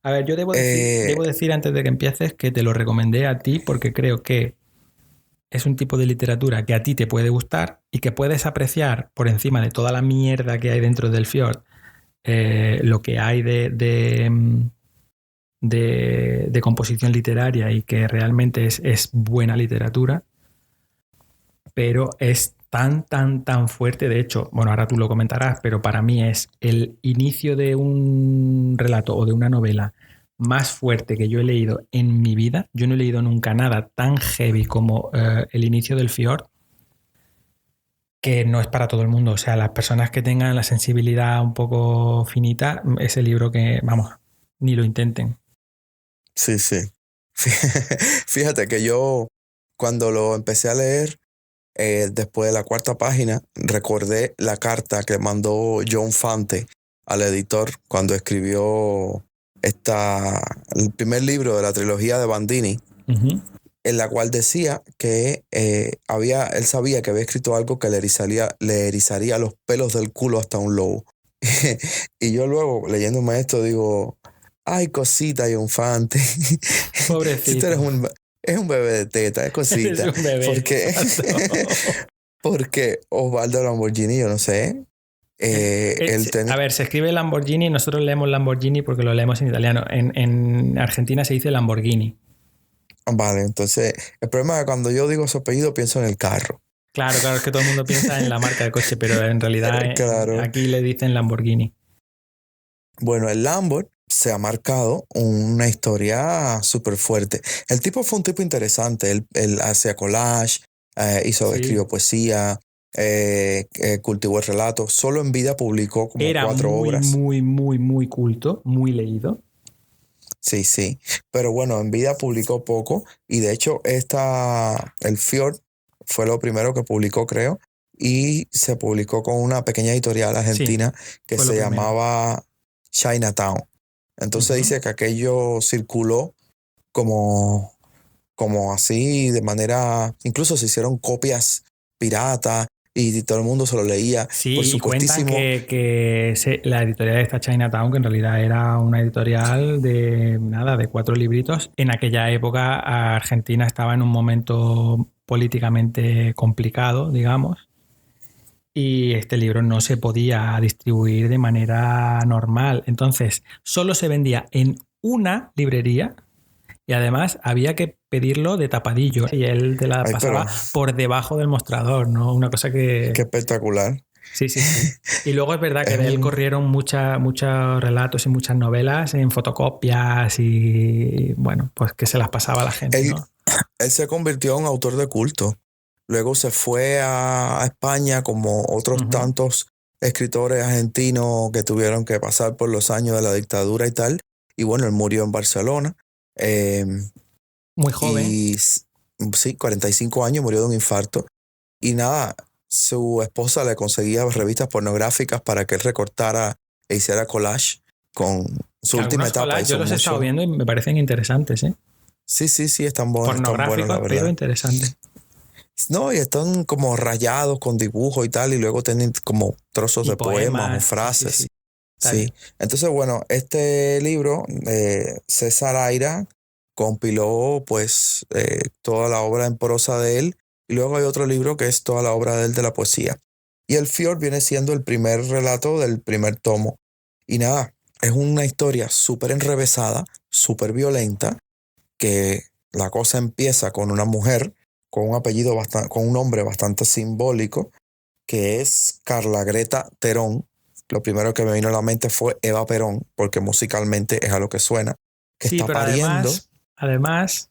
A ver, yo eh, debo decir antes de que empieces que te lo recomendé a ti porque creo que es un tipo de literatura que a ti te puede gustar y que puedes apreciar por encima de toda la mierda que hay dentro del Fjord, lo que hay de composición literaria y que realmente es buena literatura, pero es tan fuerte. De hecho, bueno, ahora tú lo comentarás, pero para mí es el inicio de un relato o de una novela más fuerte que yo he leído en mi vida. Yo no he leído nunca nada tan heavy como el inicio del Fjord, que no es para todo el mundo. O sea, las personas que tengan la sensibilidad un poco finita, ese libro que, vamos, ni lo intenten. sí, sí. Fíjate que yo cuando lo empecé a leer, después de la cuarta página, recordé la carta que mandó John Fante al editor cuando escribió el primer libro de la trilogía de Bandini, Uh-huh. en la cual decía que él sabía que había escrito algo que le erizaría los pelos del culo hasta un lobo. Y yo luego, leyéndome esto, digo, ay, cosita, John Fante. Si tú Pobrecito. es un bebé de teta, es Eres cosita. un bebé. Porque, Exacto. porque Osvaldo Lamborghini, yo no sé, él A tenía... ver, se escribe Lamborghini, nosotros leemos Lamborghini porque lo leemos en italiano. En Argentina se dice Lamborghini. Vale, entonces, el problema es que cuando yo digo su apellido, pienso en el carro. Claro, es que todo el mundo piensa en la marca de coche, pero en realidad Claro. aquí le dicen Lamborghini. Bueno, el Lambert se ha marcado una historia súper fuerte. El tipo fue un tipo interesante. Él hacía collage, escribió Sí. poesía, cultivó el relato. Solo en vida publicó como Era 4 obras. muy culto, muy leído. Sí, sí. Pero bueno, en vida publicó poco. Y de hecho, el Fjord fue lo primero que publicó, creo. Y se publicó con una pequeña editorial Sí, argentina que fue lo se primero. llamaba Chinatown. Entonces Uh-huh. dice que aquello circuló como, como así, de manera, incluso se hicieron copias piratas y todo el mundo se lo leía, por Sí, y cuentan supuestísimo. la editorial de esta Chinatown, que en realidad era una editorial de nada, de 4 libritos. En aquella época Argentina estaba en un momento políticamente complicado, digamos, y este libro no se podía distribuir de manera normal. Entonces, solo se vendía en una librería y además había que pedirlo de tapadillo y él te la Ay, pero pasaba por debajo del mostrador, ¿no? Una cosa qué que... espectacular. Sí, sí, sí. Y luego es verdad que Es de él un, corrieron muchos relatos y muchas novelas en fotocopias y bueno, pues que se las pasaba a la gente, él, ¿no? él se convirtió en un autor de culto. Luego se fue a España como otros Uh-huh. tantos escritores argentinos que tuvieron que pasar por los años de la dictadura y tal. Y bueno, él murió en Barcelona. Eh, Muy joven. y sí, 45 años, murió de un infarto. Y nada, su esposa le conseguía revistas pornográficas para que él recortara e hiciera collage con su Que última algunos etapa. collages yo Hizo los he estado mucho. viendo y me parecen interesantes, ¿eh? Sí, sí, sí, están buenos, la Pornográficos, pero verdad. interesantes. No, y están como rayados con dibujos y tal, y luego tienen como trozos Y de poemas o poemas, sí, sí, sí. frases. Está Sí. bien. Entonces, bueno, este libro, César Aira compiló pues toda la obra en prosa de él, y luego hay otro libro que es toda la obra de él de la poesía. Y el Fjord viene siendo el primer relato del primer tomo. Y nada, es una historia súper enrevesada, súper violenta, que la cosa empieza con una mujer con un apellido con un nombre bastante simbólico, que es Carla Greta Terón. Lo primero que me vino a la mente fue Eva Perón, porque musicalmente es a lo que suena, que Sí, está pero pariendo. además,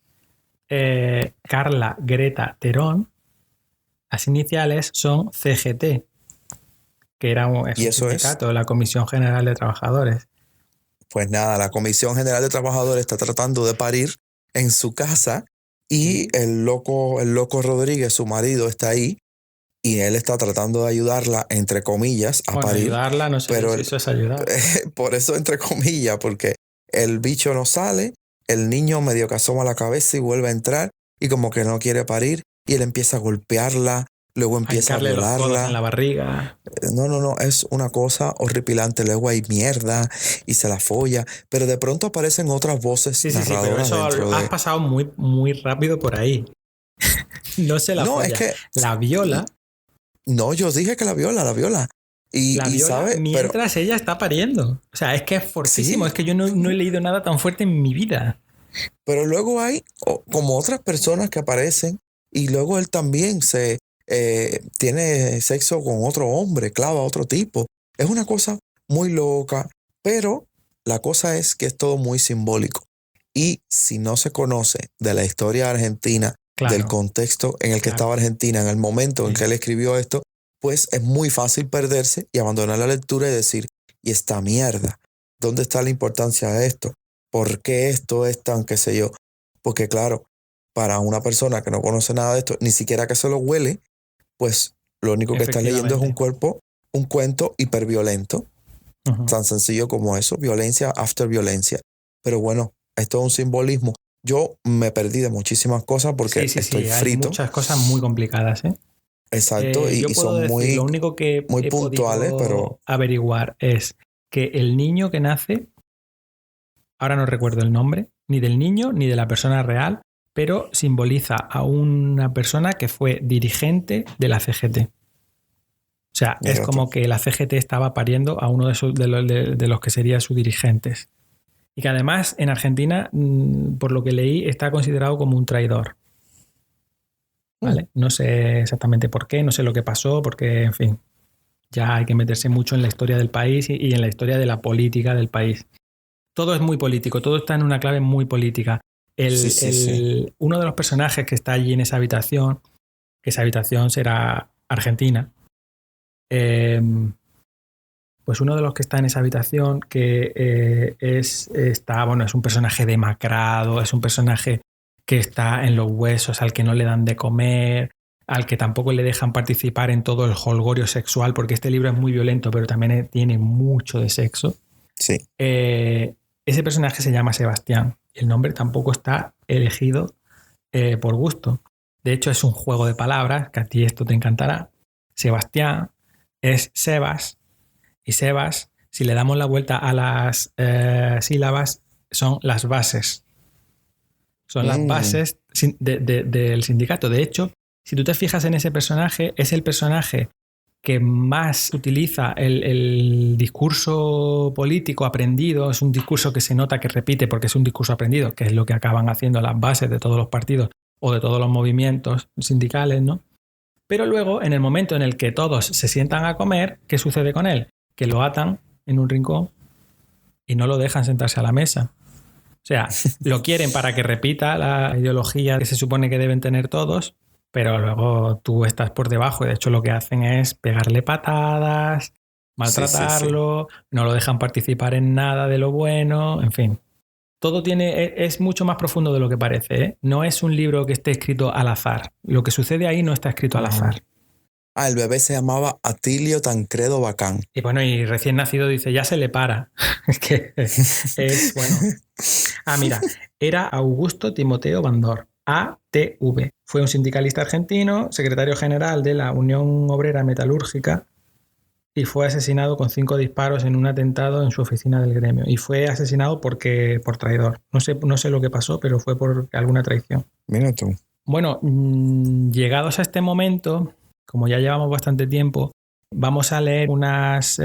Carla Greta Terón, las iniciales son CGT. que es Y un eso es, sindicato, la Comisión General de Trabajadores. pues nada, la Comisión General de Trabajadores está tratando de parir en su casa y el loco Rodríguez, su marido, está ahí y él está tratando de ayudarla, entre comillas, a Bueno, parir, ayudarla, no sé yo pero si eso es ayudar. por eso entre comillas, porque el bicho no sale, el niño medio que asoma la cabeza y vuelve a entrar y como que no quiere parir y él empieza a golpearla, luego A empieza a hincarle los codos en violarla. la barriga. No, es una cosa horripilante. Luego hay mierda y se la folla, pero de pronto aparecen otras voces Sí, pero narradoras eso dentro has de... pasado muy, muy rápido por ahí. No se la No, es folla. que... La viola, No, yo dije que la viola, la viola. Y sabe, pero mientras ella está pariendo. O sea, es que es fortísimo. sí, Es que yo no he leído nada tan fuerte en mi vida. pero luego hay como otras personas que aparecen y luego él también se tiene sexo con otro hombre, clava a otro tipo. Es una cosa muy loca, pero la cosa es que es todo muy simbólico. Y si no se conoce de la historia argentina, del Claro, contexto en el que estaba claro. Argentina, en el momento en Sí. que él escribió esto, pues es muy fácil perderse y abandonar la lectura y decir, ¿y esta mierda? ¿Dónde está la importancia de esto? ¿Por qué esto es tan, qué sé yo? Porque claro, para una persona que no conoce nada de esto, ni siquiera que se lo huele, pues lo único que está leyendo es Efectivamente. un cuento hiperviolento, Ujú. tan sencillo como eso, violencia after violencia. Pero bueno, esto es un simbolismo. Yo me perdí de muchísimas cosas porque estoy Sí. Hay frito, muchas cosas muy complicadas, ¿eh? exacto, Yo y puedo son decir, lo muy, único que muy he puntuales, pero podido averiguar es que el niño que nace, ahora no recuerdo el nombre, ni del niño ni de la persona real, pero simboliza a una persona que fue dirigente de la CGT. O sea, es mira tú. como que la CGT estaba pariendo a uno de los que serían sus dirigentes. Y que además en Argentina, por lo que leí, está considerado como un traidor. ¿Vale? No sé exactamente por qué, no sé lo que pasó, porque, en fin, ya hay que meterse mucho en la historia del país y en la historia de la política del país. Todo es muy político, todo está en una clave muy política. Sí. Uno de los personajes que está allí en esa habitación, que esa habitación será Argentina, eh, pues uno de los que está en esa habitación que es un personaje demacrado, es un personaje que está en los huesos, al que no le dan de comer, al que tampoco le dejan participar en todo el jolgorio sexual, porque este libro es muy violento, pero también tiene mucho de sexo. Sí. Ese personaje se llama Sebastián. El nombre tampoco está elegido por gusto. De hecho, es un juego de palabras, que a ti esto te encantará. Sebastián es Sebas, y Sebas, si le damos la vuelta a las sílabas, son las bases. Son las bases del sindicato. De hecho, si tú te fijas en ese personaje, es el personaje que más utiliza el discurso político aprendido. Es un discurso que se nota que repite porque es un discurso aprendido, que es lo que acaban haciendo las bases de todos los partidos o de todos los movimientos sindicales, ¿no? Pero luego, en el momento en el que todos se sientan a comer, ¿qué sucede con él? Que lo atan en un rincón y no lo dejan sentarse a la mesa. O sea, lo quieren para que repita la ideología que se supone que deben tener todos, pero luego tú estás por debajo y de hecho lo que hacen es pegarle patadas, Sí. maltratarlo, no lo dejan participar en nada de lo bueno, en fin. Todo es mucho más profundo de lo que parece, ¿eh? No es un libro que esté escrito al azar. Lo que sucede ahí no está escrito al azar. El bebé se llamaba Atilio Tancredo Bacán. Y bueno, y recién nacido dice, ya se le para. Es que es bueno. Mira, era Augusto Timoteo Bandor, ATV. Fue un sindicalista argentino, secretario general de la Unión Obrera Metalúrgica y fue asesinado con 5 disparos en un atentado en su oficina del gremio. Y fue asesinado por traidor. No sé lo que pasó, pero fue por alguna traición. Mira tú. Bueno, llegados a este momento, como ya llevamos bastante tiempo, vamos a leer unas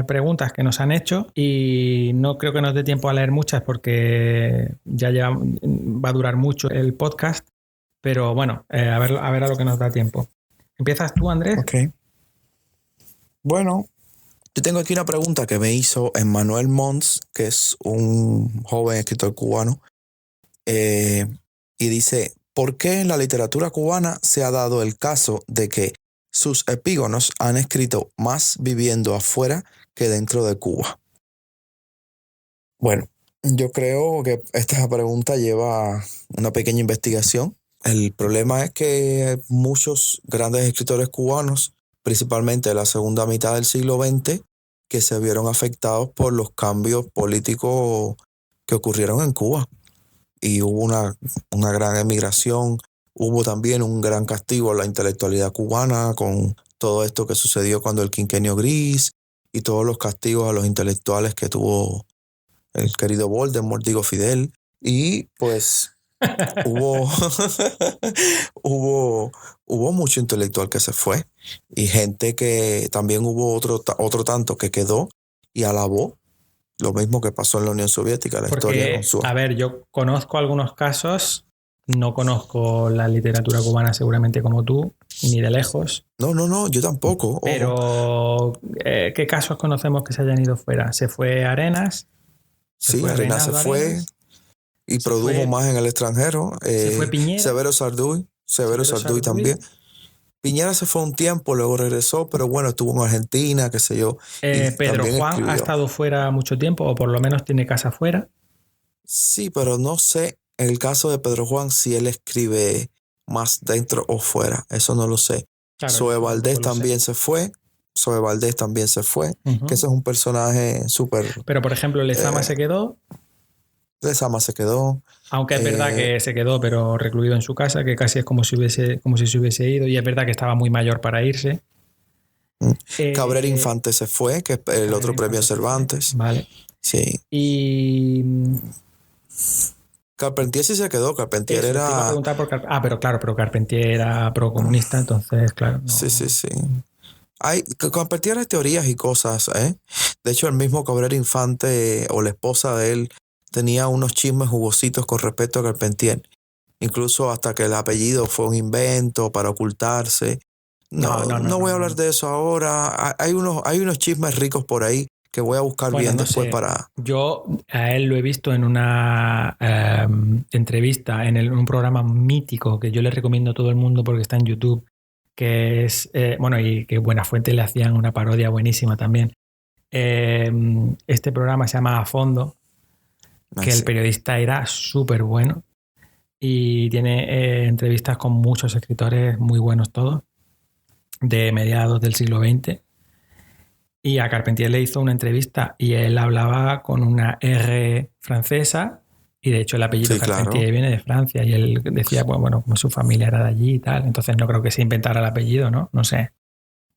preguntas que nos han hecho y no creo que nos dé tiempo a leer muchas porque va a durar mucho el podcast, pero bueno, a ver a lo que nos da tiempo. ¿Empiezas tú, Andrés? Ok. Bueno, yo tengo aquí una pregunta que me hizo Emmanuel Mons, que es un joven escritor cubano, y dice, ¿por qué en la literatura cubana se ha dado el caso de que sus epígonos han escrito más viviendo afuera que dentro de Cuba? Bueno, yo creo que esta pregunta lleva una pequeña investigación. El problema es que muchos grandes escritores cubanos, principalmente de la segunda mitad del siglo XX, que se vieron afectados por los cambios políticos que ocurrieron en Cuba. Y hubo una gran emigración, hubo también un gran castigo a la intelectualidad cubana con todo esto que sucedió cuando el Quinquenio Gris y todos los castigos a los intelectuales que tuvo el querido Voldemort, digo Fidel. Y pues hubo, hubo mucho intelectual que se fue y gente que también hubo otro tanto que quedó y alabó lo mismo que pasó en la Unión Soviética, la historia con su... A ver, yo conozco algunos casos, no conozco la literatura cubana seguramente como tú, ni de lejos. No, yo tampoco. Ojo. Pero, ¿qué casos conocemos que se hayan ido fuera? ¿Se fue Arenas? Sí, Arenas se fue y produjo más en el extranjero. Se fue Piñera. Severo Sarduy también. Piñera se fue un tiempo, luego regresó, pero bueno, estuvo en Argentina, qué sé yo. Pedro Juan escribió. ¿Ha estado fuera mucho tiempo o por lo menos tiene casa fuera? Sí, pero no sé en el caso de Pedro Juan si él escribe más dentro o fuera. Eso no lo sé. Claro, Zoe Valdés también se fue. Que ese es un personaje súper... Pero, por ejemplo, Lezama se quedó. Lezama se quedó. Aunque es verdad que se quedó, pero recluido en su casa, que casi es como si se hubiese ido. Y es verdad que estaba muy mayor para irse. Cabrera Infante se fue, que es el otro premio Cervantes. Vale. Sí. Y... Carpentier sí se quedó. Carpentier Eso, era... Te iba a preguntar por pero claro, pero Carpentier era procomunista, entonces, claro. No... Sí. Carpentier hay teorías y cosas, ¿eh? De hecho, el mismo Cabrera Infante o la esposa de él tenía unos chismes jugositos con respecto a Carpentier. Incluso hasta que el apellido fue un invento para ocultarse. No voy a hablar de eso ahora. Hay unos chismes ricos por ahí que voy a buscar bien después para... Yo a él lo he visto en una entrevista en un programa mítico que yo le recomiendo a todo el mundo porque está en YouTube, que es, y que Buenafuente le hacían una parodia buenísima también. Este programa se llama A Fondo, que el periodista era súper bueno y tiene entrevistas con muchos escritores muy buenos todos, de mediados del siglo XX. Y a Carpentier le hizo una entrevista y él hablaba con una R francesa y de hecho el apellido Carpentier viene de Francia y él decía, bueno, como su familia era de allí y tal, entonces no creo que se inventara el apellido, ¿no? No sé.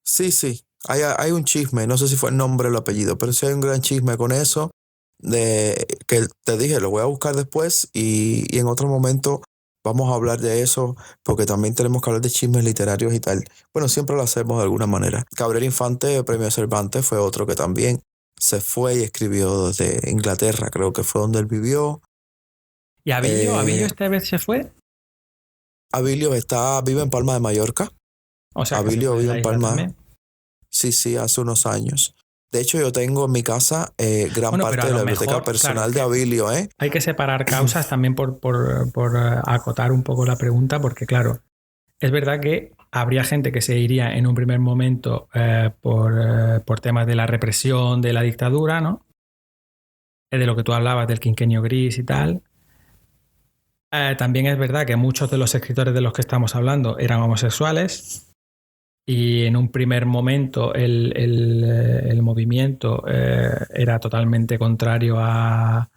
Sí. Hay un chisme, no sé si fue el nombre o el apellido, pero sí hay un gran chisme con eso, de que te dije, lo voy a buscar después y en otro momento vamos a hablar de eso, porque también tenemos que hablar de chismes literarios y tal. Bueno, siempre lo hacemos de alguna manera. Cabrera Infante, premio Cervantes, fue otro que también se fue y escribió desde Inglaterra, creo que fue donde él vivió. ¿Y Abilio esta vez se fue? Abilio vive en Palma de Mallorca. O sea, Abilio vive en Palma. También. Sí, hace unos años. De hecho, yo tengo en mi casa gran parte de la biblioteca personal de Abilio. Hay que separar causas también por acotar un poco la pregunta, porque claro, es verdad que habría gente que se iría en un primer momento por temas de la represión, de la dictadura, ¿no? De lo que tú hablabas del Quinquenio Gris y tal. También es verdad que muchos de los escritores de los que estamos hablando eran homosexuales. Y en un primer momento el movimiento era totalmente contrario a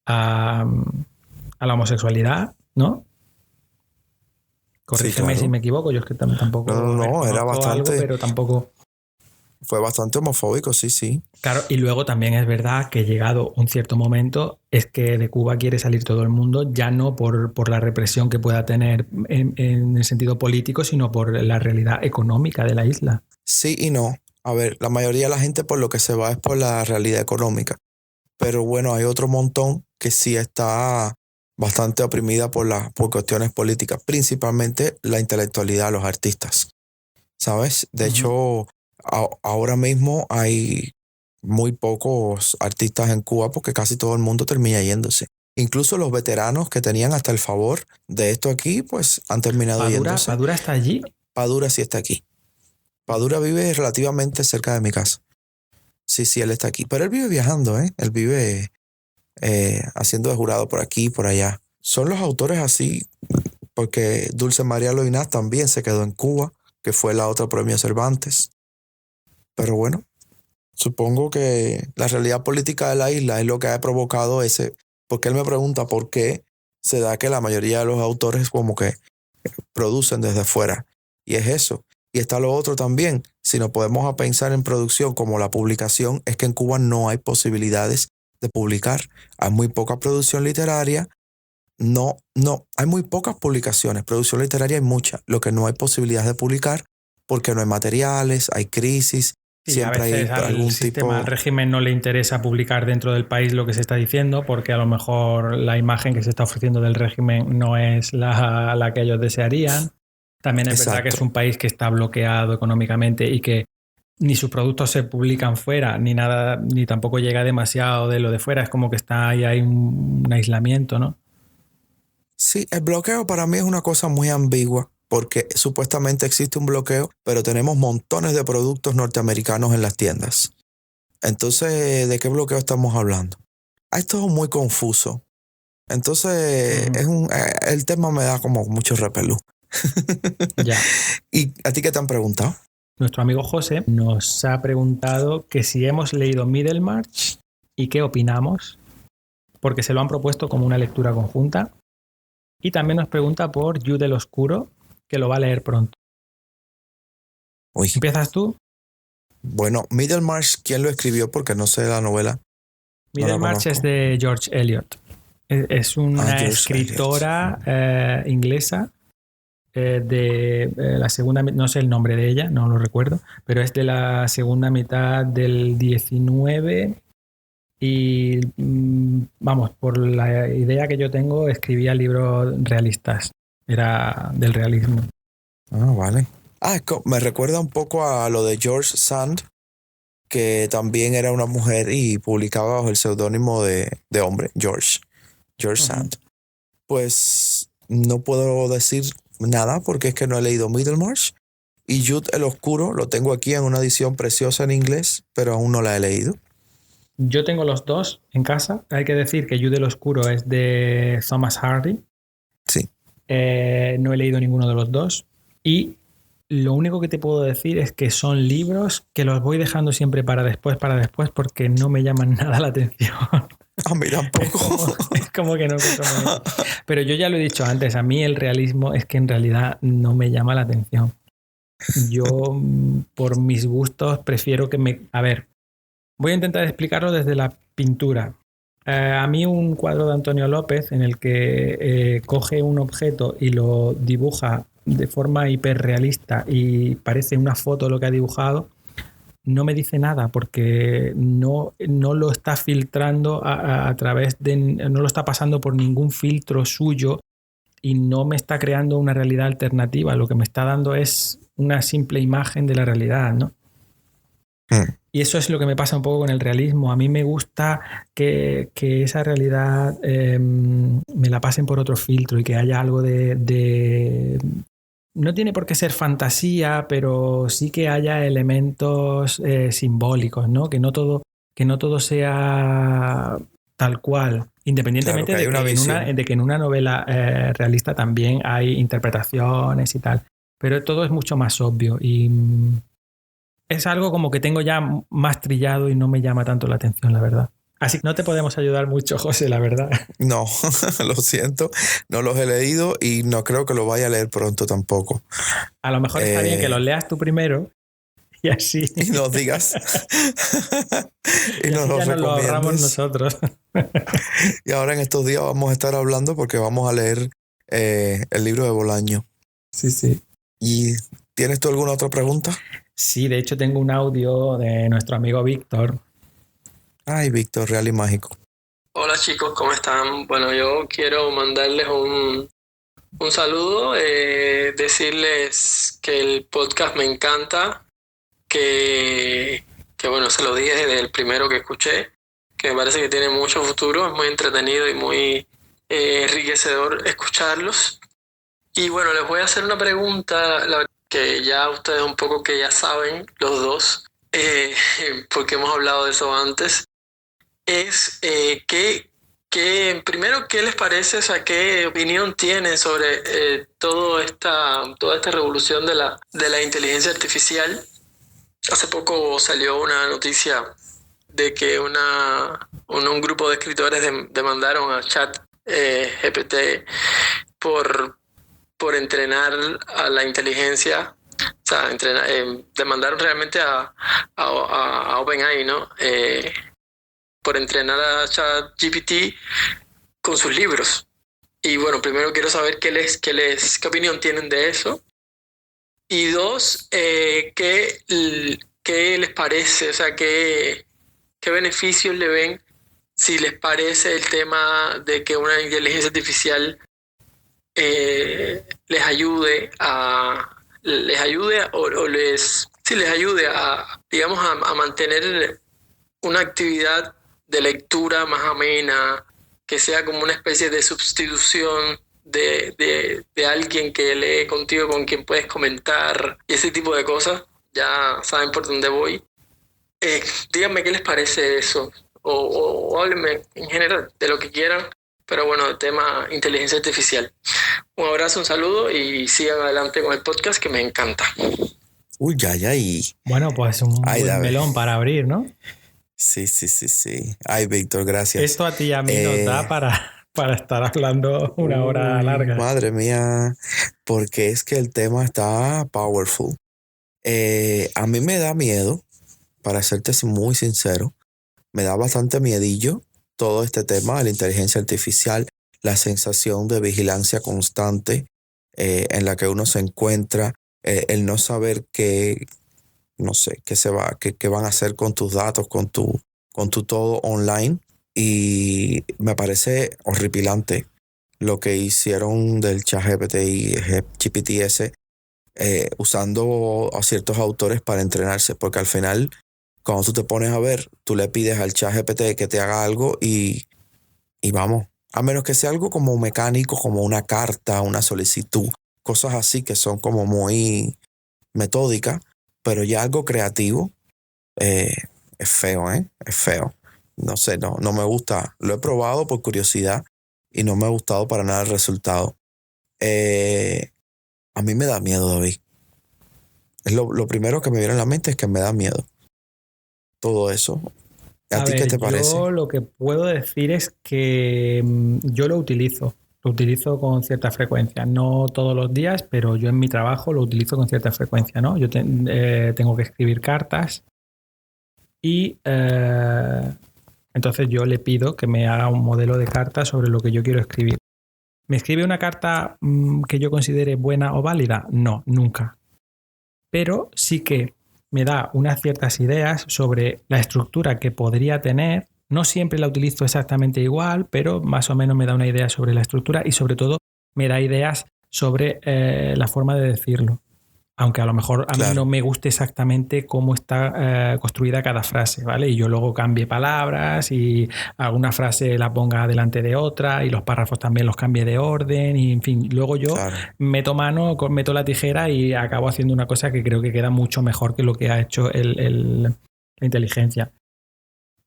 la homosexualidad, ¿no? Corrígeme si me equivoco, yo es que tampoco... No, era bastante... Algo, pero tampoco... Fue bastante homofóbico, sí. Claro, y luego también es verdad que llegado un cierto momento es que de Cuba quiere salir todo el mundo, ya no por la represión que pueda tener en el sentido político, sino por la realidad económica de la isla. Sí y no. A ver, la mayoría de la gente por lo que se va es por la realidad económica. Pero bueno, hay otro montón que sí está bastante oprimida por cuestiones políticas, principalmente la intelectualidad, los artistas. ¿Sabes? De hecho... Ahora mismo hay muy pocos artistas en Cuba porque casi todo el mundo termina yéndose. Incluso los veteranos que tenían hasta el favor de esto aquí, pues han terminado yéndose. ¿Padura está allí? Padura sí está aquí. Padura vive relativamente cerca de mi casa. Sí, él está aquí. Pero él vive viajando, ¿eh? Él vive haciendo de jurado por aquí y por allá. Son los autores así, porque Dulce María Loinaz también se quedó en Cuba, que fue la otra premio Cervantes. Pero bueno, supongo que la realidad política de la isla es lo que ha provocado ese. Porque él me pregunta por qué se da que la mayoría de los autores como que producen desde fuera. Y es eso. Y está lo otro también. Si nos podemos a pensar en producción como la publicación, es que en Cuba no hay posibilidades de publicar. Hay muy poca producción literaria. No, hay muy pocas publicaciones. Producción literaria hay mucha. Lo que no hay posibilidades de publicar porque no hay materiales, hay crisis. Sí, a Siempre hay veces algún al sistema, tipo. al régimen no le interesa publicar dentro del país lo que se está diciendo porque a lo mejor la imagen que se está ofreciendo del régimen no es la que ellos desearían. También es verdad que es un país que está bloqueado económicamente y que ni sus productos se publican fuera, ni nada, ni tampoco llega demasiado de lo de fuera. Es como que está ahí, hay un aislamiento, ¿no? Sí, el bloqueo para mí es una cosa muy ambigua porque supuestamente existe un bloqueo, pero tenemos montones de productos norteamericanos en las tiendas. Entonces, ¿de qué bloqueo estamos hablando? Esto es muy confuso. Entonces, el tema me da como mucho repelú. Ya. ¿Y a ti qué te han preguntado? Nuestro amigo José nos ha preguntado que si hemos leído Middlemarch y qué opinamos, porque se lo han propuesto como una lectura conjunta. Y también nos pregunta por You del Oscuro, que lo va a leer pronto. Uy. ¿Empiezas tú? Bueno, Middlemarch, ¿quién lo escribió? Porque no sé la novela. Middlemarch es de George Eliot. Es una escritora inglesa de la segunda, no sé el nombre de ella, no lo recuerdo, pero es de la segunda mitad del 19 y vamos, por la idea que yo tengo, escribía libros realistas, era del realismo. Ah, vale. Me recuerda un poco a lo de George Sand, que también era una mujer y publicaba bajo el seudónimo de hombre, George Sand. Pues no puedo decir nada porque es que no he leído Middlemarch. Y Jude el Oscuro lo tengo aquí en una edición preciosa en inglés, pero aún no la he leído. Yo tengo los dos en casa. Hay que decir que Jude el Oscuro es de Thomas Hardy. Sí. No he leído ninguno de los dos. Y lo único que te puedo decir es que son libros que los voy dejando siempre para después, porque no me llaman nada la atención. A mí tampoco. Es como que no. Pero yo ya lo he dicho antes, a mí el realismo es que en realidad no me llama la atención. Yo, por mis gustos, prefiero que me... A ver, voy a intentar explicarlo desde la pintura. A mí un cuadro de Antonio López en el que coge un objeto y lo dibuja de forma hiperrealista y parece una foto lo que ha dibujado, no me dice nada porque no lo está filtrando a través de... no lo está pasando por ningún filtro suyo y no me está creando una realidad alternativa. Lo que me está dando es una simple imagen de la realidad, ¿no? Y eso es lo que me pasa un poco con el realismo. A mí me gusta que esa realidad me la pasen por otro filtro y que haya algo de... No tiene por qué ser fantasía, pero sí que haya elementos simbólicos, ¿no? Que no todo sea tal cual. Independientemente de que en una novela realista también hay interpretaciones y tal. Pero todo es mucho más obvio y... es algo como que tengo ya más trillado y no me llama tanto la atención, la verdad. Así que no te podemos ayudar mucho, José, la verdad. No, lo siento, no los he leído y no creo que lo vaya a leer pronto tampoco. A lo mejor está bien que los leas tú primero y así. Y nos digas. y nos lo recomiendas. Nos lo ahorramos nosotros. Y ahora en estos días vamos a estar hablando porque vamos a leer el libro de Bolaño. Sí. ¿Y tienes tú alguna otra pregunta? Sí, de hecho tengo un audio de nuestro amigo Víctor. Ay, Víctor, real y mágico. Hola chicos, ¿cómo están? Bueno, yo quiero mandarles un saludo, decirles que el podcast me encanta, que bueno, se lo dije desde el primero que escuché, que me parece que tiene mucho futuro, es muy entretenido y muy enriquecedor escucharlos. Y bueno, les voy a hacer una pregunta que ya ustedes un poco que ya saben, los dos, porque hemos hablado de eso antes, es primero, ¿qué les parece? O sea, ¿qué opinión tienen sobre toda esta revolución de la inteligencia artificial? Hace poco salió una noticia de que un grupo de escritores demandaron a ChatGPT por entrenar a la inteligencia. O sea, demandaron realmente a OpenAI, ¿no? Por entrenar a ChatGPT con sus libros. Y bueno, primero quiero saber qué opinión tienen de eso. Y dos, ¿qué les parece? O sea, ¿qué beneficios le ven si les parece el tema de que una inteligencia artificial les ayude a, digamos, a mantener una actividad de lectura más amena, que sea como una especie de sustitución de alguien que lee contigo, con quien puedes comentar y ese tipo de cosas? Ya saben por dónde voy. Díganme qué les parece eso, o háblenme en general de lo que quieran, pero bueno, el tema inteligencia artificial. Un abrazo, un saludo y sigan adelante con el podcast, que me encanta. Uy, y... Bueno, pues un buen melón para abrir, ¿no? Sí. Ay, Víctor, gracias. Esto a ti y a mí nos da para estar hablando una hora larga. Madre mía, porque es que el tema está powerful. A mí me da miedo, para serte muy sincero, me da bastante miedillo todo este tema de la inteligencia artificial, la sensación de vigilancia constante en la que uno se encuentra, el no saber qué van a hacer con tus datos, con tu todo online. Y me parece horripilante lo que hicieron del ChatGPT y GPT-S, usando a ciertos autores para entrenarse, porque al final, cuando tú te pones a ver, tú le pides al ChatGPT que te haga algo y vamos, a menos que sea algo como mecánico, como una carta, una solicitud, cosas así que son como muy metódicas, pero ya algo creativo es feo, es feo. No sé, no me gusta. Lo he probado por curiosidad y no me ha gustado para nada el resultado. A mí me da miedo, David. Es lo primero que me viene a la mente es que me da miedo todo eso. ¿A ti qué te parece? Yo lo que puedo decir es que yo lo utilizo con cierta frecuencia, no todos los días, pero yo en mi trabajo lo utilizo con cierta frecuencia, ¿no? Yo tengo que escribir cartas y entonces yo le pido que me haga un modelo de carta sobre lo que yo quiero escribir. ¿Me escribe una carta que yo considere buena o válida? No, nunca. Pero sí que me da unas ciertas ideas sobre la estructura que podría tener. No siempre la utilizo exactamente igual, pero más o menos me da una idea sobre la estructura y sobre todo me da ideas sobre la forma de decirlo. Aunque a lo mejor a mí no me guste exactamente cómo está construida cada frase, ¿vale? Y yo luego cambie palabras y alguna frase la ponga delante de otra y los párrafos también los cambie de orden y en fin, luego yo meto la tijera y acabo haciendo una cosa que creo que queda mucho mejor que lo que ha hecho la inteligencia.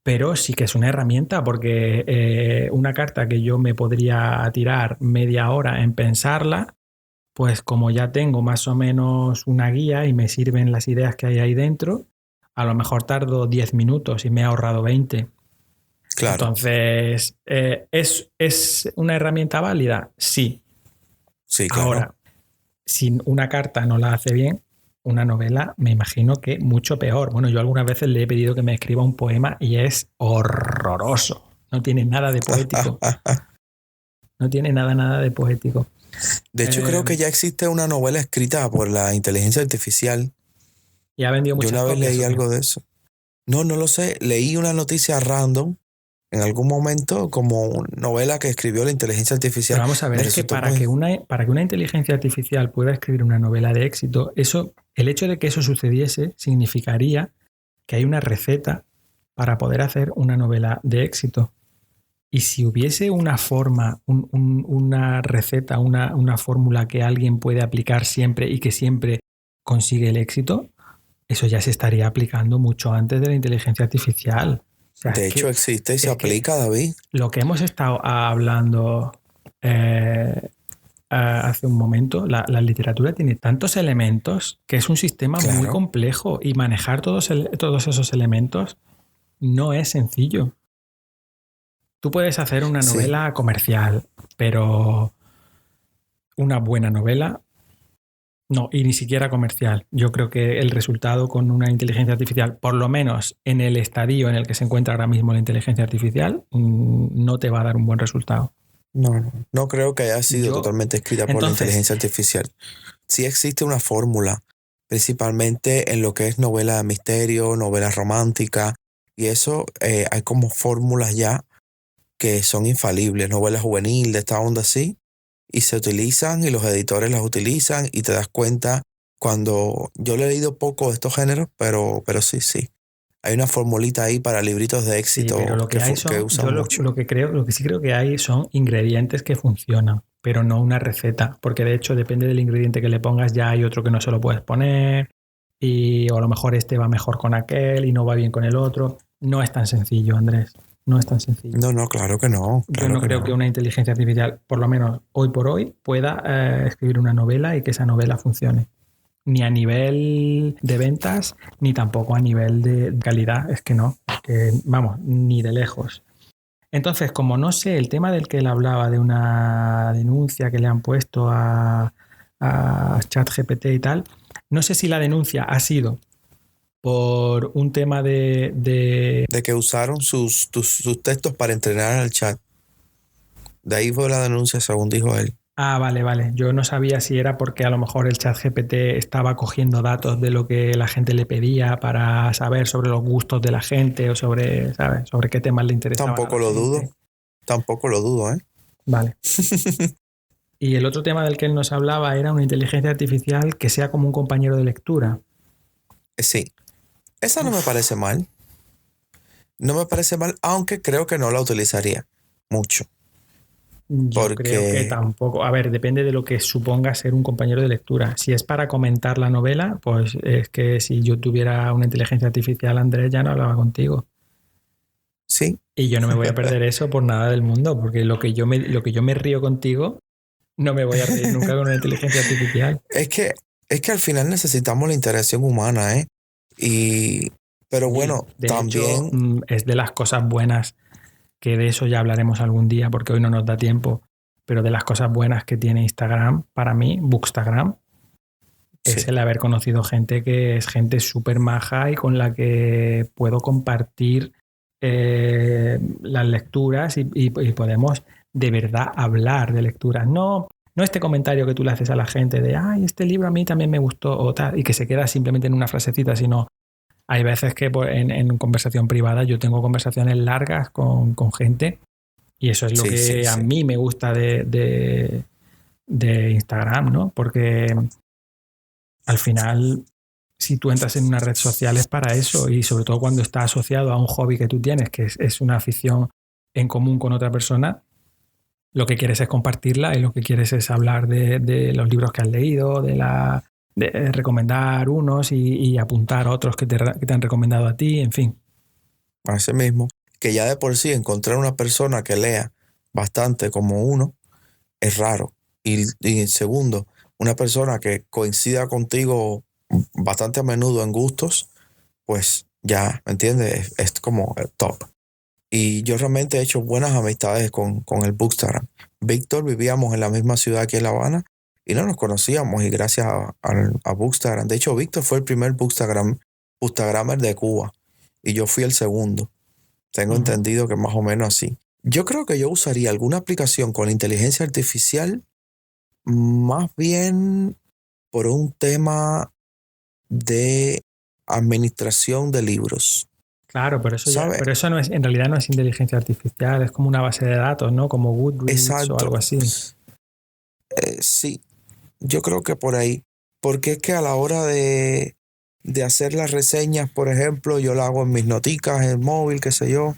Pero sí que es una herramienta, porque una carta que yo me podría tirar media hora en pensarla, pues como ya tengo más o menos una guía y me sirven las ideas que hay ahí dentro, a lo mejor tardo 10 minutos y me he ahorrado 20. Claro. Entonces, ¿es una herramienta válida? Sí. Sí, claro. Ahora, si una carta no la hace bien, una novela me imagino que mucho peor. Bueno, yo algunas veces le he pedido que me escriba un poema y es horroroso. No tiene nada de poético. No tiene nada de poético. De hecho, creo que ya existe una novela escrita por la inteligencia artificial. Y ha vendido muchas copias. Yo una vez leí algo de eso. No lo sé. Leí una noticia random en algún momento como novela que escribió la inteligencia artificial. Pero vamos a ver, es que para que una inteligencia artificial pueda escribir una novela de éxito, el hecho de que eso sucediese significaría que hay una receta para poder hacer una novela de éxito. Y si hubiese una forma, una receta, una fórmula que alguien puede aplicar siempre y que siempre consigue el éxito, eso ya se estaría aplicando mucho antes de la inteligencia artificial. O sea, de hecho, existe y se aplica, David. Lo que hemos estado hablando hace un momento, la literatura tiene tantos elementos que es un sistema muy complejo y manejar todos esos elementos no es sencillo. Tú puedes hacer una novela comercial, pero una buena novela, no, y ni siquiera comercial. Yo creo que el resultado con una inteligencia artificial, por lo menos en el estadio en el que se encuentra ahora mismo la inteligencia artificial, no te va a dar un buen resultado. No creo que haya sido totalmente escrita por la inteligencia artificial. Sí existe una fórmula, principalmente en lo que es novela de misterio, novela romántica, y eso hay como fórmulas ya que son infalibles, novela juvenil de esta onda así, y se utilizan y los editores las utilizan y te das cuenta cuando... Yo le he leído poco de estos géneros, pero sí. Hay una formulita ahí para libritos de éxito, sí, pero lo que usan mucho. Lo que sí creo que hay son ingredientes que funcionan, pero no una receta, porque de hecho depende del ingrediente que le pongas, ya hay otro que no se lo puedes poner o a lo mejor este va mejor con aquel y no va bien con el otro. No es tan sencillo, Andrés. No es tan sencillo. No, claro que no. Yo no creo que una inteligencia artificial, por lo menos hoy por hoy, pueda escribir una novela y que esa novela funcione. Ni a nivel de ventas, ni tampoco a nivel de calidad. Es que no. Vamos, ni de lejos. Entonces, como no sé el tema del que él hablaba, de una denuncia que le han puesto a ChatGPT y tal, no sé si la denuncia ha sido por un tema de que usaron sus textos para entrenar al chat. De ahí fue la denuncia, según dijo él. Ah, vale. Yo no sabía si era porque a lo mejor el ChatGPT estaba cogiendo datos de lo que la gente le pedía para saber sobre los gustos de la gente o sobre, ¿sabes? Sobre qué temas le interesaban. Tampoco lo dudo, ¿eh? Vale. Y el otro tema del que él nos hablaba era una inteligencia artificial que sea como un compañero de lectura. Sí. Esa no me parece mal. No me parece mal, aunque creo que no la utilizaría mucho. Yo creo que tampoco. A ver, depende de lo que suponga ser un compañero de lectura. Si es para comentar la novela, pues es que si yo tuviera una inteligencia artificial, Andrés, ya no hablaba contigo. Sí. Y yo no me voy a perder eso por nada del mundo, porque lo que yo me río contigo, no me voy a reír nunca con una inteligencia artificial. Es que al final necesitamos la interacción humana, ¿eh? Pero bueno, también... hecho, es de las cosas buenas, que de eso ya hablaremos algún día porque hoy no nos da tiempo, pero de las cosas buenas que tiene Instagram, para mí, Bookstagram, es el haber conocido gente que es gente súper maja y con la que puedo compartir las lecturas y podemos de verdad hablar de lecturas. No este comentario que tú le haces a la gente de ay, este libro a mí también me gustó o tal, y que se queda simplemente en una frasecita, sino hay veces que en conversación privada yo tengo conversaciones largas con gente y eso es lo que a mí me gusta de Instagram, ¿no? Porque al final, si tú entras en una red social es para eso y sobre todo cuando está asociado a un hobby que tú tienes, que es una afición en común con otra persona, lo que quieres es compartirla y lo que quieres es hablar de los libros que has leído, de recomendar unos y apuntar a otros que te han recomendado a ti, en fin. Así mismo, que ya de por sí encontrar una persona que lea bastante como uno es raro. Y segundo, una persona que coincida contigo bastante a menudo en gustos, pues ya, ¿me entiendes? Es como el top. Y yo realmente he hecho buenas amistades con el Bookstagram. Víctor, vivíamos en la misma ciudad aquí en La Habana y no nos conocíamos y gracias a Bookstagram. De hecho, Víctor fue el primer Bookstagrammer de Cuba y yo fui el segundo. Tengo entendido que más o menos así. Yo creo que yo usaría alguna aplicación con inteligencia artificial más bien por un tema de administración de libros. Claro, pero eso no es, en realidad no es inteligencia artificial, es como una base de datos, ¿no? Como Goodreads. Exacto. O algo así. Sí, yo creo que por ahí. Porque es que a la hora de hacer las reseñas, por ejemplo, yo la hago en mis noticas, en el móvil, qué sé yo,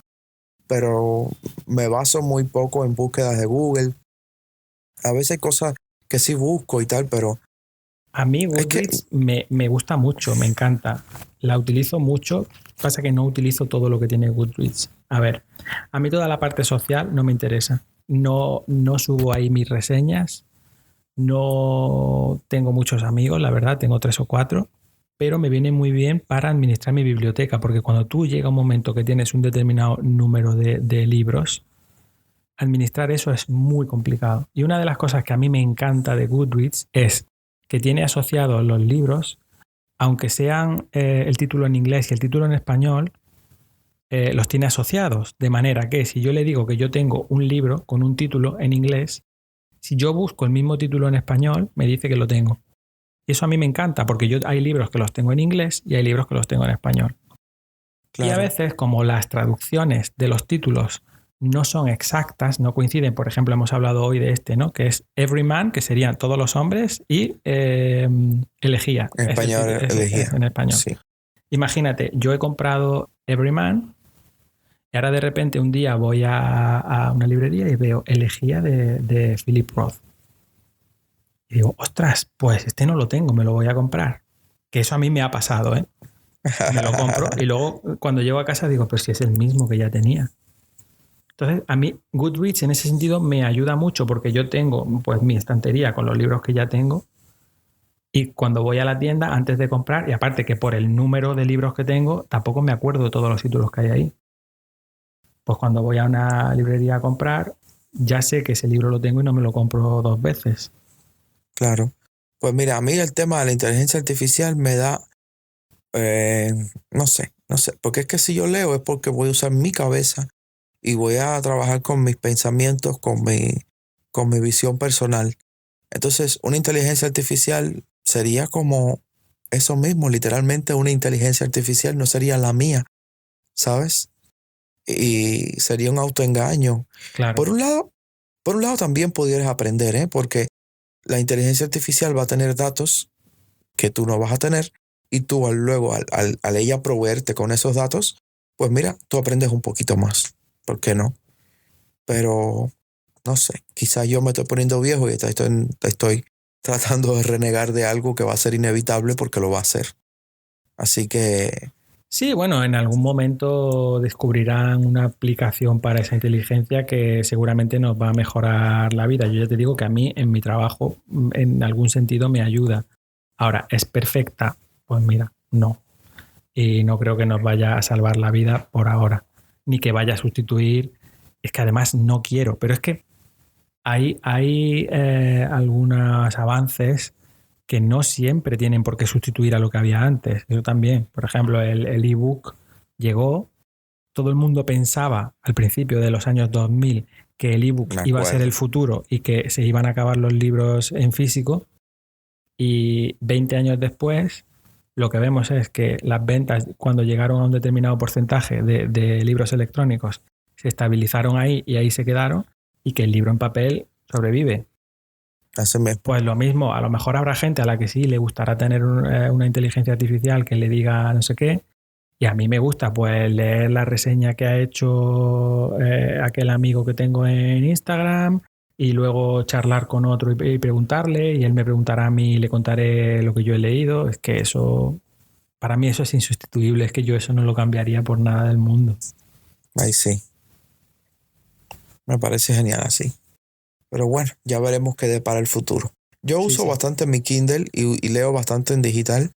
pero me baso muy poco en búsquedas de Google. A veces hay cosas que sí busco y tal, pero A mí Es que, Goodreads me gusta mucho, me encanta. La utilizo mucho, pasa que no utilizo todo lo que tiene Goodreads. A ver, a mí toda la parte social no me interesa. No subo ahí mis reseñas, no tengo muchos amigos, la verdad, tengo 3 o 4, pero me viene muy bien para administrar mi biblioteca, porque cuando tú llega un momento que tienes un determinado número de libros, administrar eso es muy complicado. Y una de las cosas que a mí me encanta de Goodreads es que tiene asociados los libros, aunque sean el título en inglés y el título en español, los tiene asociados. De manera que si yo le digo que yo tengo un libro con un título en inglés, si yo busco el mismo título en español, me dice que lo tengo. Y eso a mí me encanta, porque hay libros que los tengo en inglés y hay libros que los tengo en español. Claro. Y a veces, como las traducciones de los títulos no son exactas, no coinciden. Por ejemplo, hemos hablado hoy de este, ¿no? Que es Everyman, que serían todos los hombres, y Elegía. En español, Elegía. En español. Sí. Imagínate, yo he comprado Everyman y ahora de repente un día voy a una librería y veo Elegía de Philip Roth. Y digo, ostras, pues este no lo tengo, me lo voy a comprar. Que eso a mí me ha pasado, ¿eh? Me lo compro y luego cuando llego a casa digo, pues si es el mismo que ya tenía. Entonces, a mí Goodreads en ese sentido me ayuda mucho porque yo tengo pues mi estantería con los libros que ya tengo y cuando voy a la tienda antes de comprar, y aparte que por el número de libros que tengo, tampoco me acuerdo de todos los títulos que hay ahí. Pues cuando voy a una librería a comprar, ya sé que ese libro lo tengo y no me lo compro 2 veces. Claro. Pues mira, a mí el tema de la inteligencia artificial me da, no sé, porque es que si yo leo es porque voy a usar mi cabeza y voy a trabajar con mis pensamientos, con mi visión personal. Entonces, una inteligencia artificial sería como eso mismo, literalmente una inteligencia artificial no sería la mía, ¿sabes? Y sería un autoengaño. Claro. Por un lado también pudieras aprender, porque la inteligencia artificial va a tener datos que tú no vas a tener y tú luego al ella proveerte con esos datos, pues mira, tú aprendes un poquito más. ¿Por qué no? Pero no sé, quizás yo me estoy poniendo viejo y estoy tratando de renegar de algo que va a ser inevitable porque lo va a hacer. Así que... Sí, bueno, en algún momento descubrirán una aplicación para esa inteligencia que seguramente nos va a mejorar la vida. Yo ya te digo que a mí en mi trabajo en algún sentido me ayuda. Ahora, ¿es perfecta? Pues mira, no. Y no creo que nos vaya a salvar la vida por ahora. Ni que vaya a sustituir. Es que además no quiero. Pero es que hay algunos avances que no siempre tienen por qué sustituir a lo que había antes. Eso también. Por ejemplo, el ebook llegó, todo el mundo pensaba al principio de los años 2000 que el ebook iba a ser el futuro y que se iban a acabar los libros en físico, y 20 años después lo que vemos es que las ventas, cuando llegaron a un determinado porcentaje de libros electrónicos, se estabilizaron ahí y ahí se quedaron, y que el libro en papel sobrevive. Pues lo mismo, a lo mejor habrá gente a la que sí le gustará tener una inteligencia artificial que le diga no sé qué, y a mí me gusta pues leer la reseña que ha hecho aquel amigo que tengo en Instagram y luego charlar con otro y preguntarle, y él me preguntará a mí y le contaré lo que yo he leído. Es que eso, para mí eso es insustituible, es que yo eso no lo cambiaría por nada del mundo. Ahí sí. Me parece genial así. Pero bueno, ya veremos qué depara el futuro. Yo uso bastante mi Kindle y leo bastante en digital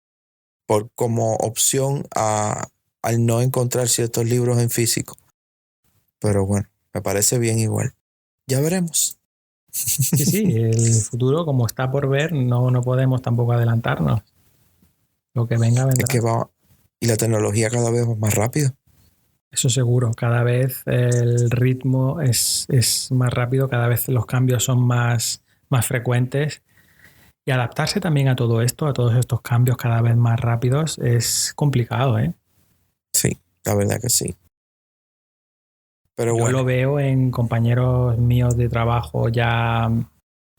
como opción al no encontrar ciertos libros en físico. Pero bueno, me parece bien igual. Ya veremos. Sí, el futuro, como está por ver, no podemos tampoco adelantarnos. Lo que venga, vendrá. Es que y la tecnología cada vez va más rápido. Eso seguro, cada vez el ritmo es más rápido, cada vez los cambios son más frecuentes, y adaptarse también a todo esto, a todos estos cambios cada vez más rápidos, es complicado, ¿eh? Sí, la verdad que sí. Pero yo lo veo en compañeros míos de trabajo, ya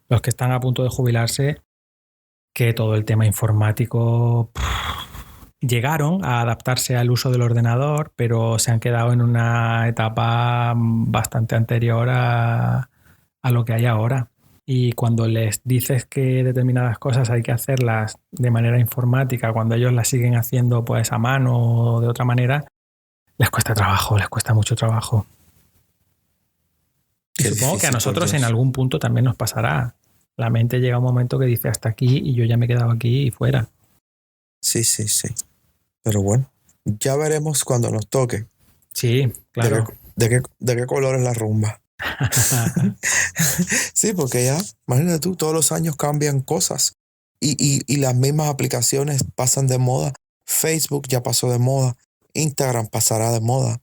los que están a punto de jubilarse, que todo el tema informático... Llegaron a adaptarse al uso del ordenador, pero se han quedado en una etapa bastante anterior a lo que hay ahora. y cuando les dices que determinadas cosas hay que hacerlas de manera informática, cuando ellos las siguen haciendo pues a mano o de otra manera, les cuesta trabajo, les cuesta mucho trabajo. Y supongo que a nosotros en algún punto también nos pasará. La mente llega un momento que dice hasta aquí y yo ya me he quedado aquí y fuera. Sí. Pero bueno, ya veremos cuando nos toque. Sí, claro. ¿De qué color es la rumba? Sí, porque ya, imagínate tú, todos los años cambian cosas y las mismas aplicaciones pasan de moda. Facebook ya pasó de moda, Instagram pasará de moda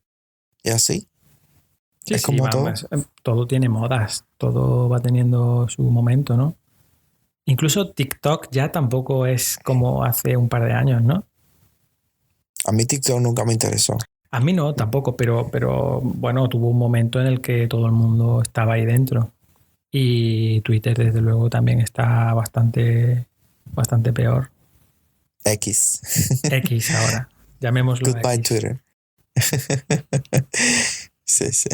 y así. Sí, es como todo. Todo tiene modas, todo va teniendo su momento, ¿no? Incluso TikTok ya tampoco es como hace un par de años, ¿no? A mí TikTok nunca me interesó. A mí no, tampoco, pero bueno, tuvo un momento en el que todo el mundo estaba ahí dentro. Y Twitter, desde luego, también está bastante peor. X ahora. Llamémoslo Goodbye X. Twitter. Sí.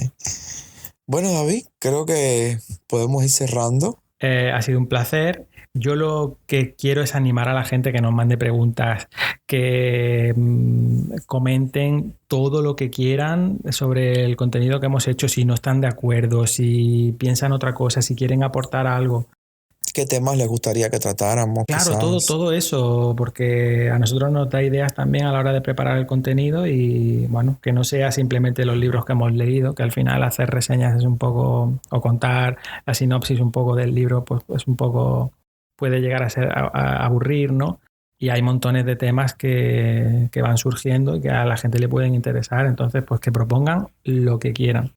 Bueno, David, creo que podemos ir cerrando. Ha sido un placer. Yo lo que quiero es animar a la gente que nos mande preguntas, que comenten todo lo que quieran sobre el contenido que hemos hecho, si no están de acuerdo, si piensan otra cosa, si quieren aportar algo. ¿Qué temas les gustaría que tratáramos? Claro, quizás? todo eso, porque a nosotros nos da ideas también a la hora de preparar el contenido y bueno, que no sea simplemente los libros que hemos leído, que al final hacer reseñas es un poco, o contar la sinopsis un poco del libro, pues un poco puede llegar a ser a aburrir, ¿no? Y hay montones de temas que van surgiendo y que a la gente le pueden interesar, entonces pues que propongan lo que quieran.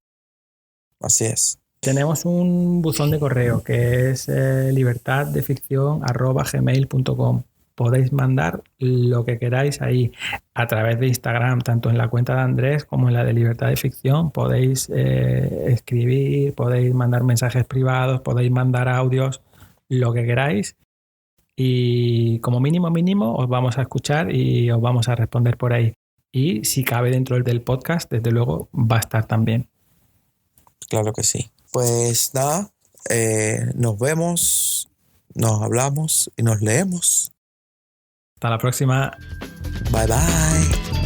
Así es. Tenemos un buzón de correo que es libertaddeficcion@gmail.com. Podéis mandar lo que queráis ahí a través de Instagram, tanto en la cuenta de Andrés como en la de Libertad de Ficción. Podéis escribir, podéis mandar mensajes privados, podéis mandar audios, lo que queráis. Y como mínimo os vamos a escuchar y os vamos a responder por ahí. Y si cabe dentro del podcast, desde luego va a estar también. Claro que sí. Pues nada, nos vemos, nos hablamos y nos leemos. Hasta la próxima. Bye bye.